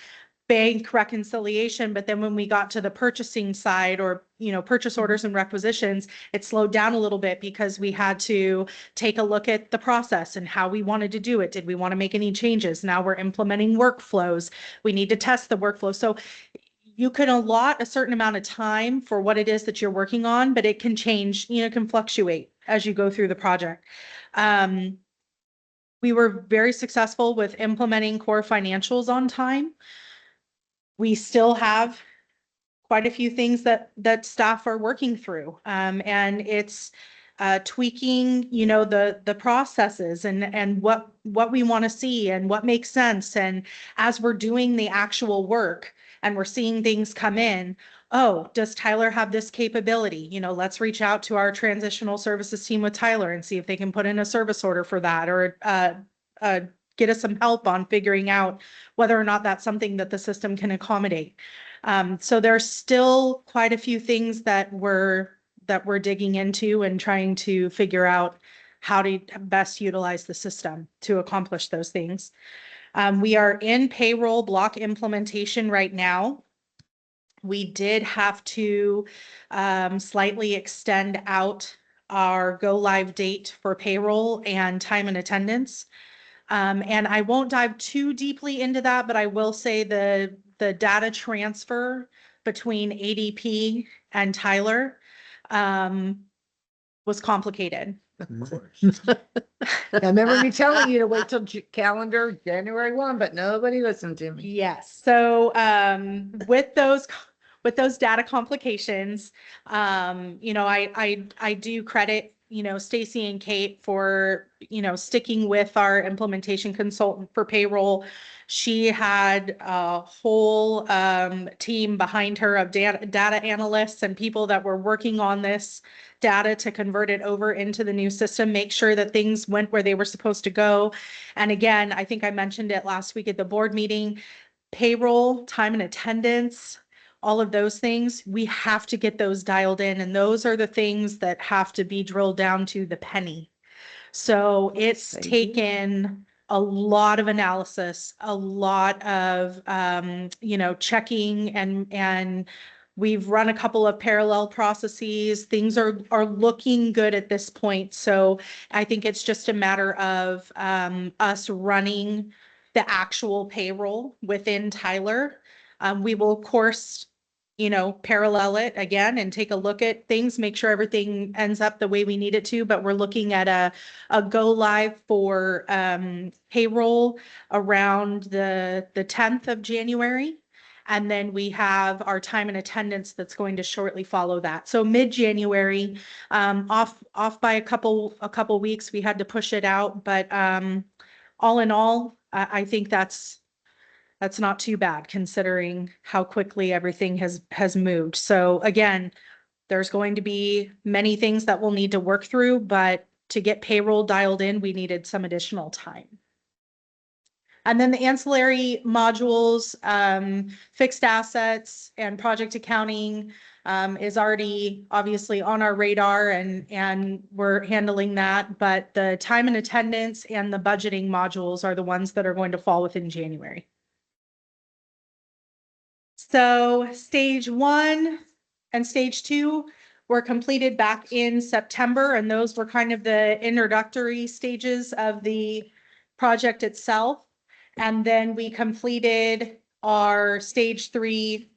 bank reconciliation, but then when we got to the purchasing side or, purchase orders and requisitions, it slowed down a little bit because we had to take a look at the process and how we wanted to do it. Did we want to make any changes? Now we're implementing workflows. We need to test the workflow. So you can allot a certain amount of time for what it is that you're working on, but it can change, can fluctuate as you go through the project. We were very successful with implementing core financials on time. We still have quite a few things that staff are working through. And it's tweaking, the processes and what we want to see and what makes sense. And as we're doing the actual work and we're seeing things come in, oh, does Tyler have this capability? Let's reach out to our transitional services team with Tyler and see if they can put in a service order for that or get us some help on figuring out whether or not that's something that the system can accommodate. So there's still quite a few things that we're digging into and trying to figure out how to best utilize the system to accomplish those things. We are in payroll block implementation right now. We did have to slightly extend out our go live date for payroll and time and attendance. And I won't dive too deeply into that, but I will say the data transfer between ADP and Tyler was complicated. I remember me telling you to wait till calendar January 1, but nobody listened to me. Yes. So with those data complications, I do credit, Stacy and Kate for, sticking with our implementation consultant for payroll. She had a whole team behind her of data analysts and people that were working on this data to convert it over into the new system, make sure that things went where they were supposed to go. And again, I think I mentioned it last week at the board meeting, payroll, time and attendance, all of those things, we have to get those dialed in. And those are the things that have to be drilled down to the penny. So it's taken a lot of analysis, a lot of, checking and we've run a couple of parallel processes. Things are looking good at this point. So I think it's just a matter of us running the actual payroll within Tyler. We will, of course, parallel it again and take a look at things, make sure everything ends up the way we need it to. But we're looking at a go live for payroll around the 10th of January. And then we have our time and attendance that's going to shortly follow that. So mid-January, off by a couple weeks, we had to push it out. But all in all, I think that's not too bad considering how quickly everything has moved. So again, there's going to be many things that we'll need to work through, but to get payroll dialed in, we needed some additional time. And then the ancillary modules, fixed assets and project accounting is already obviously on our radar and we're handling that. But the time and attendance and the budgeting modules are the ones that are going to fall within January. So stage 1 and stage 2 were completed back in September, and those were kind of the introductory stages of the project itself. And then we completed our stage 3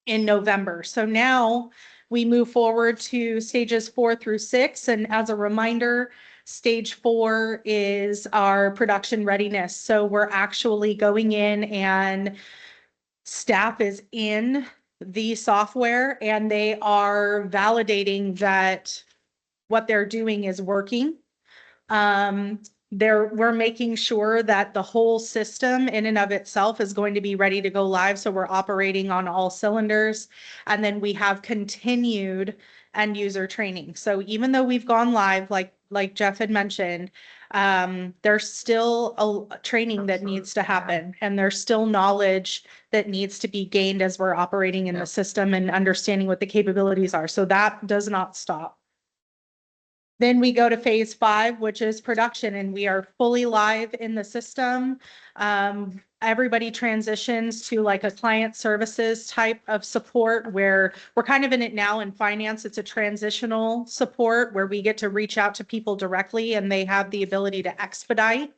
in November. So now we move forward to stages 4 through 6. And as a reminder, stage 4 is our production readiness. So we're actually going in and staff is in the software and they are validating that what they're doing is working. We're making sure that the whole system in and of itself is going to be ready to go live. So we're operating on all cylinders. And then we have continued end user training. So even though we've gone live, like Jeff had mentioned, there's still a training that needs to happen and there's still knowledge that needs to be gained as we're operating in the system and understanding what the capabilities are. So that does not stop. Then we go to phase 5, which is production, and we are fully live in the system. Everybody transitions to like a client services type of support where we're kind of in it now in finance. It's a transitional support where we get to reach out to people directly and they have the ability to expedite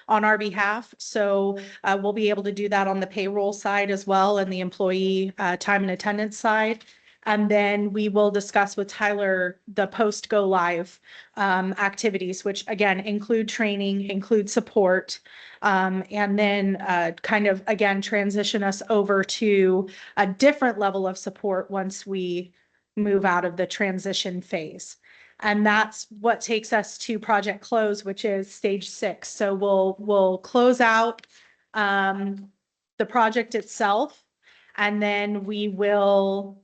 on our behalf. So we'll be able to do that on the payroll side as well and the employee time and attendance side. And then we will discuss with Tyler the post go live activities, which again include training, include support, and then kind of again transition us over to a different level of support once we move out of the transition phase. And that's what takes us to project close, which is stage 6. So we'll close out the project itself, and then we will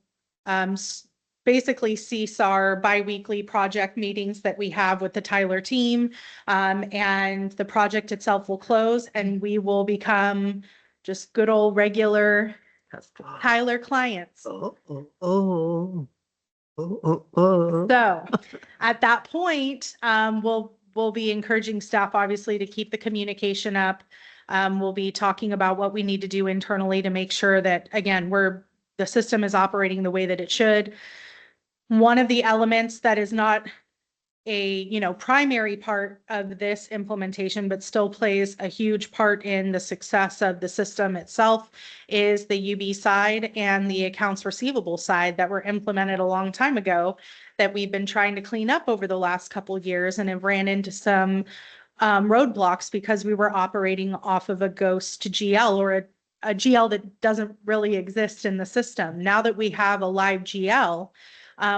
basically cease our bi-weekly project meetings that we have with the Tyler team. And the project itself will close and we will become just good old regular Tyler clients. Oh. So at that point, we'll be encouraging staff obviously to keep the communication up. We'll be talking about what we need to do internally to make sure that, again, the system is operating the way that it should. One of the elements that is not a primary part of this implementation, but still plays a huge part in the success of the system itself is the UB side and the accounts receivable side that were implemented a long time ago that we've been trying to clean up over the last couple of years and have ran into some roadblocks because we were operating off of a ghost GL or a GL that doesn't really exist in the system. Now that we have a live GL,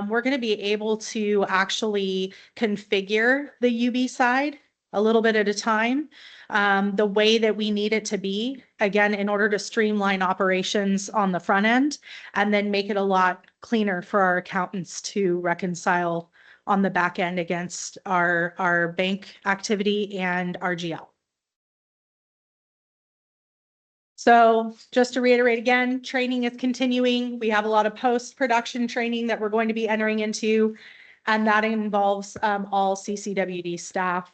we're going to be able to actually configure the UB side a little bit at a time, the way that we need it to be, again, in order to streamline operations on the front end, and then make it a lot cleaner for our accountants to reconcile on the back end against our bank activity and our GL. So just to reiterate again, training is continuing. We have a lot of post-production training that we're going to be entering into, and that involves all CCWD staff.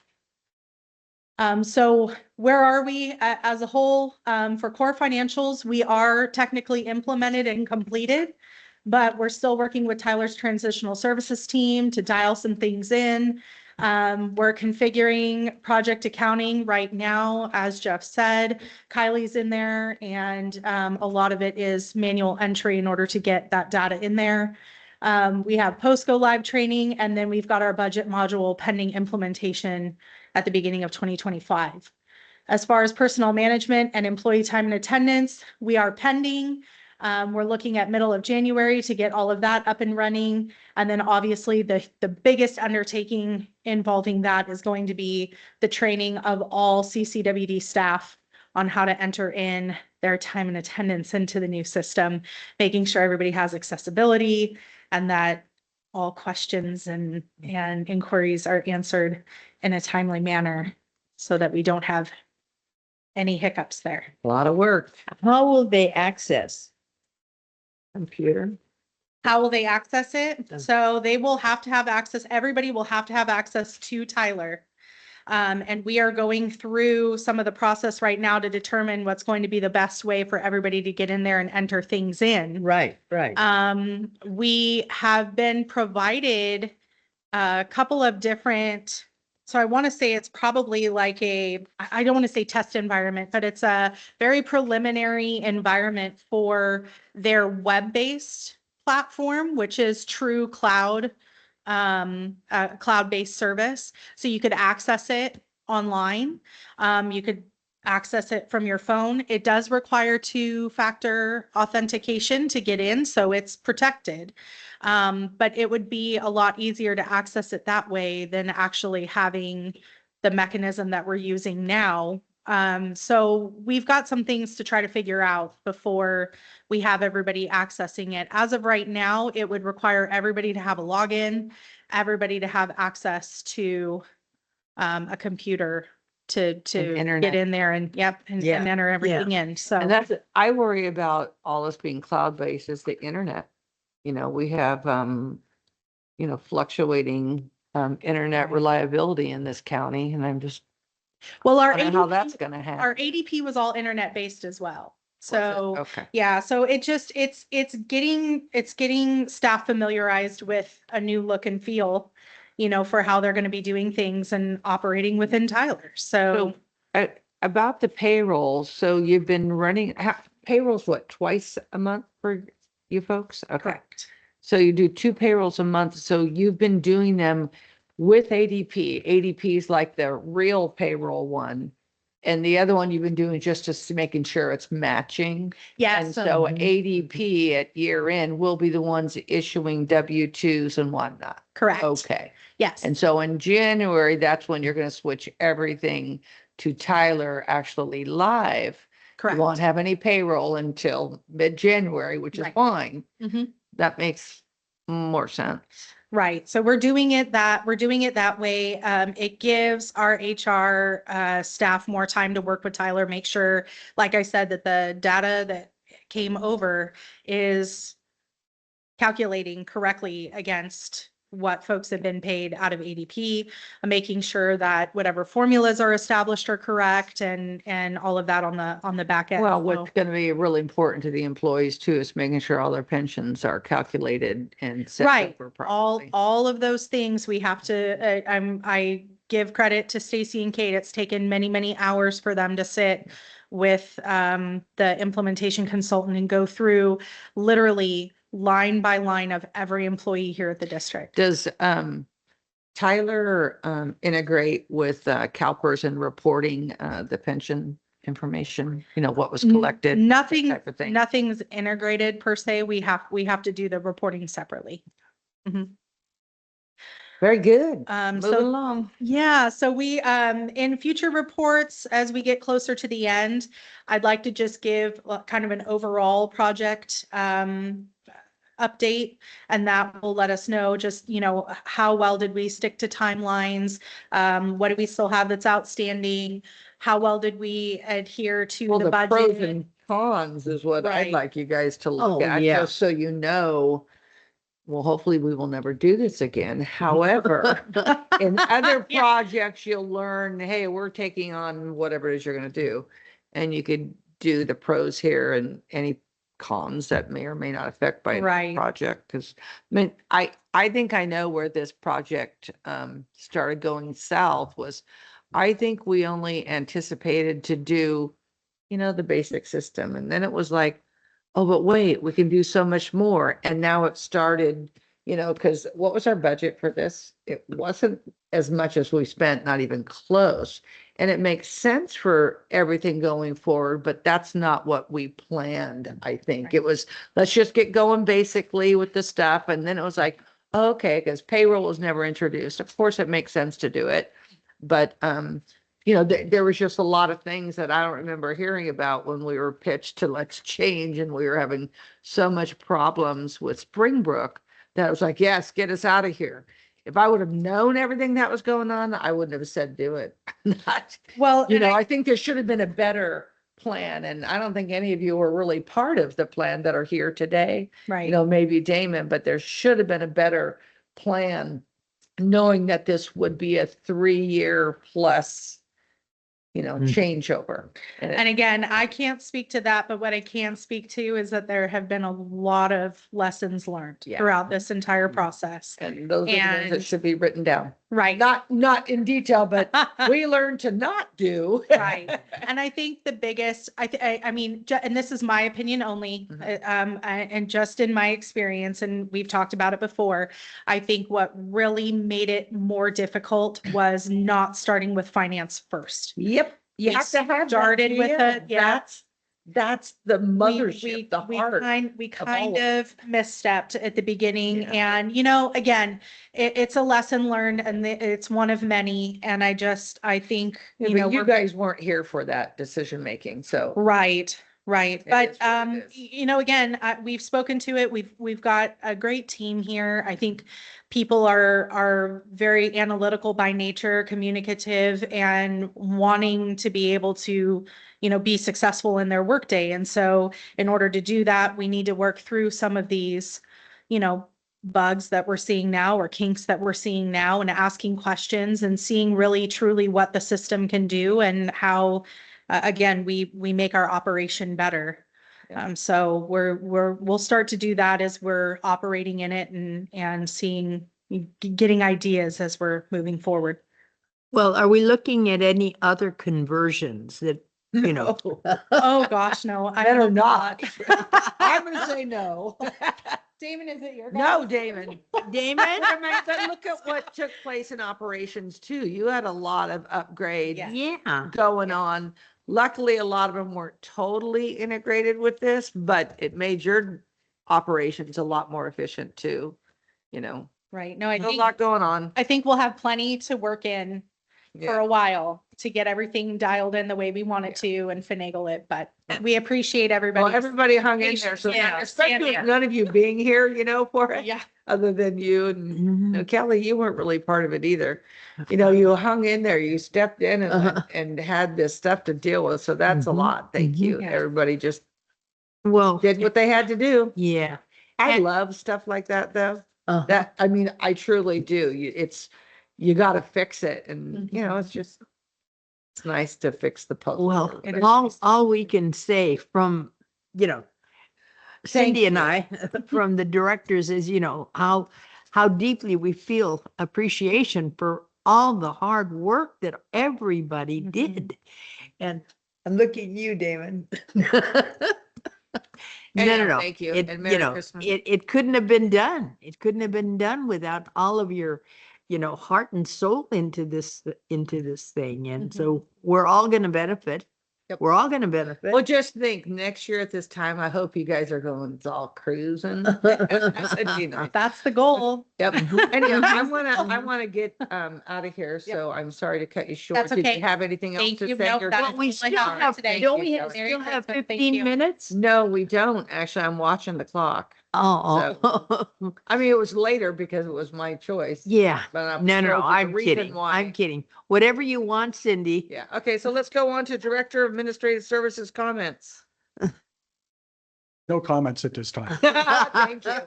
So where are we as a whole? For core financials, we are technically implemented and completed, but we're still working with Tyler's transitional services team to dial some things in. We're configuring project accounting right now, as Jeff said. Kylie's in there, and a lot of it is manual entry in order to get that data in there. We have post-go live training, and then we've got our budget module pending implementation at the beginning of 2025. As far as personnel management and employee time and attendance, we are pending. We're looking at middle of January to get all of that up and running. And then obviously the biggest undertaking involving that is going to be the training of all CCWD staff on how to enter in their time and attendance into the new system, making sure everybody has accessibility and that all questions and inquiries are answered in a timely manner so that we don't have any hiccups there. A lot of work. How will they access? Computer. How will they access it? Done. So they will have to have access, everybody will have to have access to Tyler. And we are going through some of the process right now to determine what's going to be the best way for everybody to get in there and enter things in. Right, right. We have been provided a couple of different, so I want to say it's probably like I don't want to say test environment, but it's a very preliminary environment for their web-based platform, which is true cloud, cloud-based service. So you could access it online. You could access it from your phone. It does require two-factor authentication to get in, so it's protected. But it would be a lot easier to access it that way than actually having the mechanism that we're using now. So we've got some things to try to figure out before we have everybody accessing it. As of right now, it would require everybody to have a login, everybody to have access to a computer to internet. get in there and and Yeah, enter everything in. So And that's, I worry about all this being cloud-based is the internet. You know, we have, fluctuating, internet Right. reliability in this county, and I'm just well, our wondering how that's ADP, gonna our happen. ADP was all internet based as well. Was it? So Okay. yeah, so it's getting staff familiarized with a new look and feel, for how they're going to be doing things and operating within Tyler. So About the payroll, so you've been running, payroll's what, twice a month for you folks? Okay. correct. So you do 2 payrolls a month, so you've been doing them with ADP. ADP is like the real payroll one. And the other one you've been doing just making sure it's matching. Yes. And so ADP at year end will be the ones issuing W-2s and whatnot. correct. Okay. Yes. And so in January, that's when you're gonna switch everything to Tyler actually live. You correct. won't have any payroll until mid-January, which is Right. fine. Mhm. That makes more sense. Right. So we're doing it that way. It gives our HR staff more time to work with Tyler, make sure, like I said, that the data that came over is calculating correctly against what folks have been paid out of ADP, making sure that whatever formulas are established are correct and all of that on the back end. Well, So- what's going to be really important to the employees too is making sure all their pensions are calculated and set Right. up properly. All of those things we have to, I give credit to Stacy and Kate. It's taken many, many hours for them to sit with the implementation consultant and go through literally line by line of every employee here at the district. Does Tyler integrate with CalPERS and reporting the pension information? You know, what was collected? that Nothing, type of thing? nothing's integrated per se. We have to do the reporting separately. Very good. So- Moving along. Yeah, so we, in future reports, as we get closer to the end, I'd like to just give kind of an overall project, update, and that will let us know just, how well did we stick to timelines? What do we still have that's outstanding? How well did we adhere to Well, the the pros budget? and cons is what I'd Right. like you guys to look Oh, at, yeah. just so you know. Well, hopefully we will never do this again. However, in other Yeah. projects, you'll learn, hey, we're taking on whatever it is you're going to do. And you could do the pros here and any cons that may or may not affect by Right. a project. Because I think I know where this project started going south was, I think we only anticipated to do, the basic system. And then it was like, oh, but wait, we can do so much more. And now it started, because what was our budget for this? It wasn't as much as we spent, not even close. And it makes sense for everything going forward, but that's not what we planned, I think. Right. It was, let's just get going basically with the stuff. And then it was like, okay, because payroll was never introduced. Of course, it makes sense to do it. But, there was just a lot of things that I don't remember hearing about when we were pitched to let's change, and we were having so much problems with Springbrook that I was like, yes, get us out of here. if I would have known everything that was going on, I wouldn't have said do it. Not, Well, you and know, I think there should have been a better plan, and I don't think any of you were really part of the plan that are here today. right. You know, maybe Damon, but there should have been a better plan, knowing that this would be a 3-year plus, you know, changeover. And again, I can't speak to that, but what I can speak to is that there have been a lot of lessons learned Yeah. throughout this entire process. And those are the ones that And- should be written down. Right. Not in detail, but we learned to not do. Right. And I think the biggest, I mean, and this is my opinion only, and just in my experience, and we've talked about it before, I think what really made it more difficult was not starting with finance first. Yep. You We have to have that, started with yeah. it, yeah. That's the mothership, the heart. We of all kind of of misstepped at the beginning, Yeah. and you know, again, it's a lesson learned, and it's one of many. And I think, Yeah, you but know, you we're guys weren't here for that decision making, so. right, right. It But is what it is. you know, again, we've spoken to it. We've got a great team here. I think people are very analytical by nature, communicative, and wanting to be able to, you know, be successful in their workday. And so in order to do that, we need to work through some of these, you know, bugs that we're seeing now or kinks that we're seeing now, and asking questions and seeing really truly what the system can do and how, again, we make our operation better. Yeah. So we'll start to do that as we're operating in it and seeing, getting ideas as we're moving forward. Well, are we looking at any other conversions that, you know? Oh, gosh, no. I Better hope not. I'm gonna say no. Damon, is it your? No, Damon. Damon? But look at what took place in operations too. You had a lot of upgrades Yeah. Yeah. going on. Luckily, a lot of them weren't totally integrated with this, but it made your operations a lot more efficient too. You know, Right. No, I there's a lot going on. think we'll have plenty to work in for Yeah. a while to get everything dialed in the way we want it to and finagle it, but we appreciate everybody. Well, everybody hung in there, so Yeah, especially yeah. with none of you being here, you know, for it, Yeah, other than you and Mhm. Kelly, you weren't really part of it either. You know, you hung in there, you stepped in and Uh-huh. and had this stuff to deal with. So that's a Mhm, lot. Thank mhm. you. Yeah. Everybody just Well, did what they had to do. yeah. I And- love stuff like that though. Uh-huh. That, I mean, I truly do. You got to fix it. And, you know, it's nice to fix the puzzle. Well, It is. all we can say from, you know, Thank Cindy and you. I, from the directors is, you know, how deeply we feel appreciation for all the hard work that everybody Mhm. did. And look at you, Damon. No, Anyhow, no, no. thank you, It, and you Merry know, Christmas. it couldn't have been done. It couldn't have been done without all of your, you know, heart and soul into this thing. And so we're all going to benefit. Yep. We're all going to benefit. Well, just think next year at this time, I hope you guys are going, it's all cruising. That'd be nice. that's the goal. Yep. Mhm. Anyhow, I Mhm. wanna get, out of here, so I'm sorry to cut you short. That's Did okay. you have anything else Thank to you. say? Nope, You're that good? Well, we all I still have have, today. don't we Thank you, Merry still have Christmas. Thank 15 you. minutes? No, we don't. Actually, I'm watching the clock. Oh, I mean, it was later because it was my choice. yeah. But I No, no, no, told you the I'm reason kidding. why. I'm kidding. Whatever you want, Cindy. Yeah, okay, so let's go on to Director of Administrative Services comments. No comments at this time. Thank you.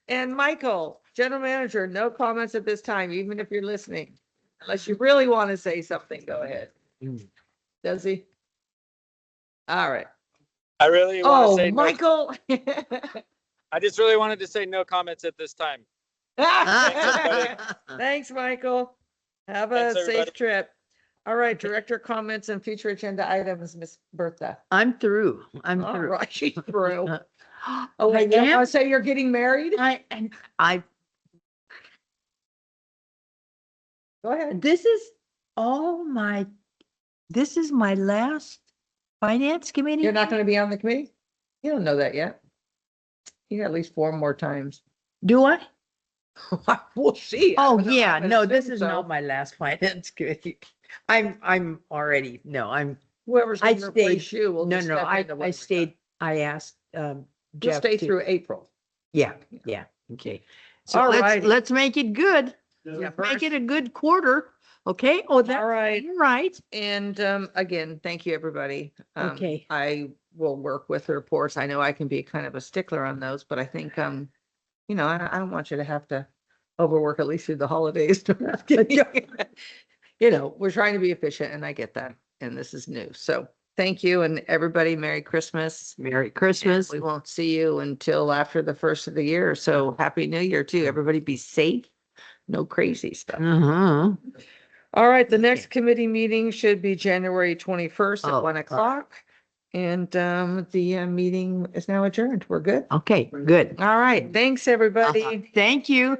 And Michael, General Manager, no comments at this time, even if you're listening. Unless you really want to say something, go ahead. Does he? All right. I really want to Oh, say, Michael. I just really wanted to say no comments at this time. Thanks, Michael. Have a Thanks, safe everybody. trip. All right, Director comments and future agenda items, Miss Bertha. I'm through. I'm All through. right, she's through. Oh, Oh, wait, you am? want to say you're getting married? I, Go ahead. this is this is my last finance committee. You're not going to be on the committee? You don't know that yet. You got at least 4 more times. Do I? We'll see. I Oh, would- I yeah, would no, this assume is so. not my last finance committee. I'm already, no, Whoever's I going to replace stayed- you will no, just no, step I into whatever's stayed, done. I asked, You'll Jeff stay to- through April. Yeah, yeah, okay. So All let's, righty. let's make it good. Make it a good quarter, okay? Oh, that's All right. right. And again, thank you, everybody. Okay. I will work with the reports. I know I can be kind of a stickler on those, but I think, you know, I don't want you to have to overwork at least through the holidays. You know, we're trying to be efficient and I get that. And this is new. So thank you and everybody. Merry Christmas. Merry Christmas. We won't see you until after the first of the year. So Happy New Year too. Everybody be safe. No crazy stuff. Uh-huh. All right, the next committee meeting should be January 21st Oh, at 1 o'clock. And the meeting is now adjourned. We're good. Okay, good. All right, thanks, everybody. Thank you.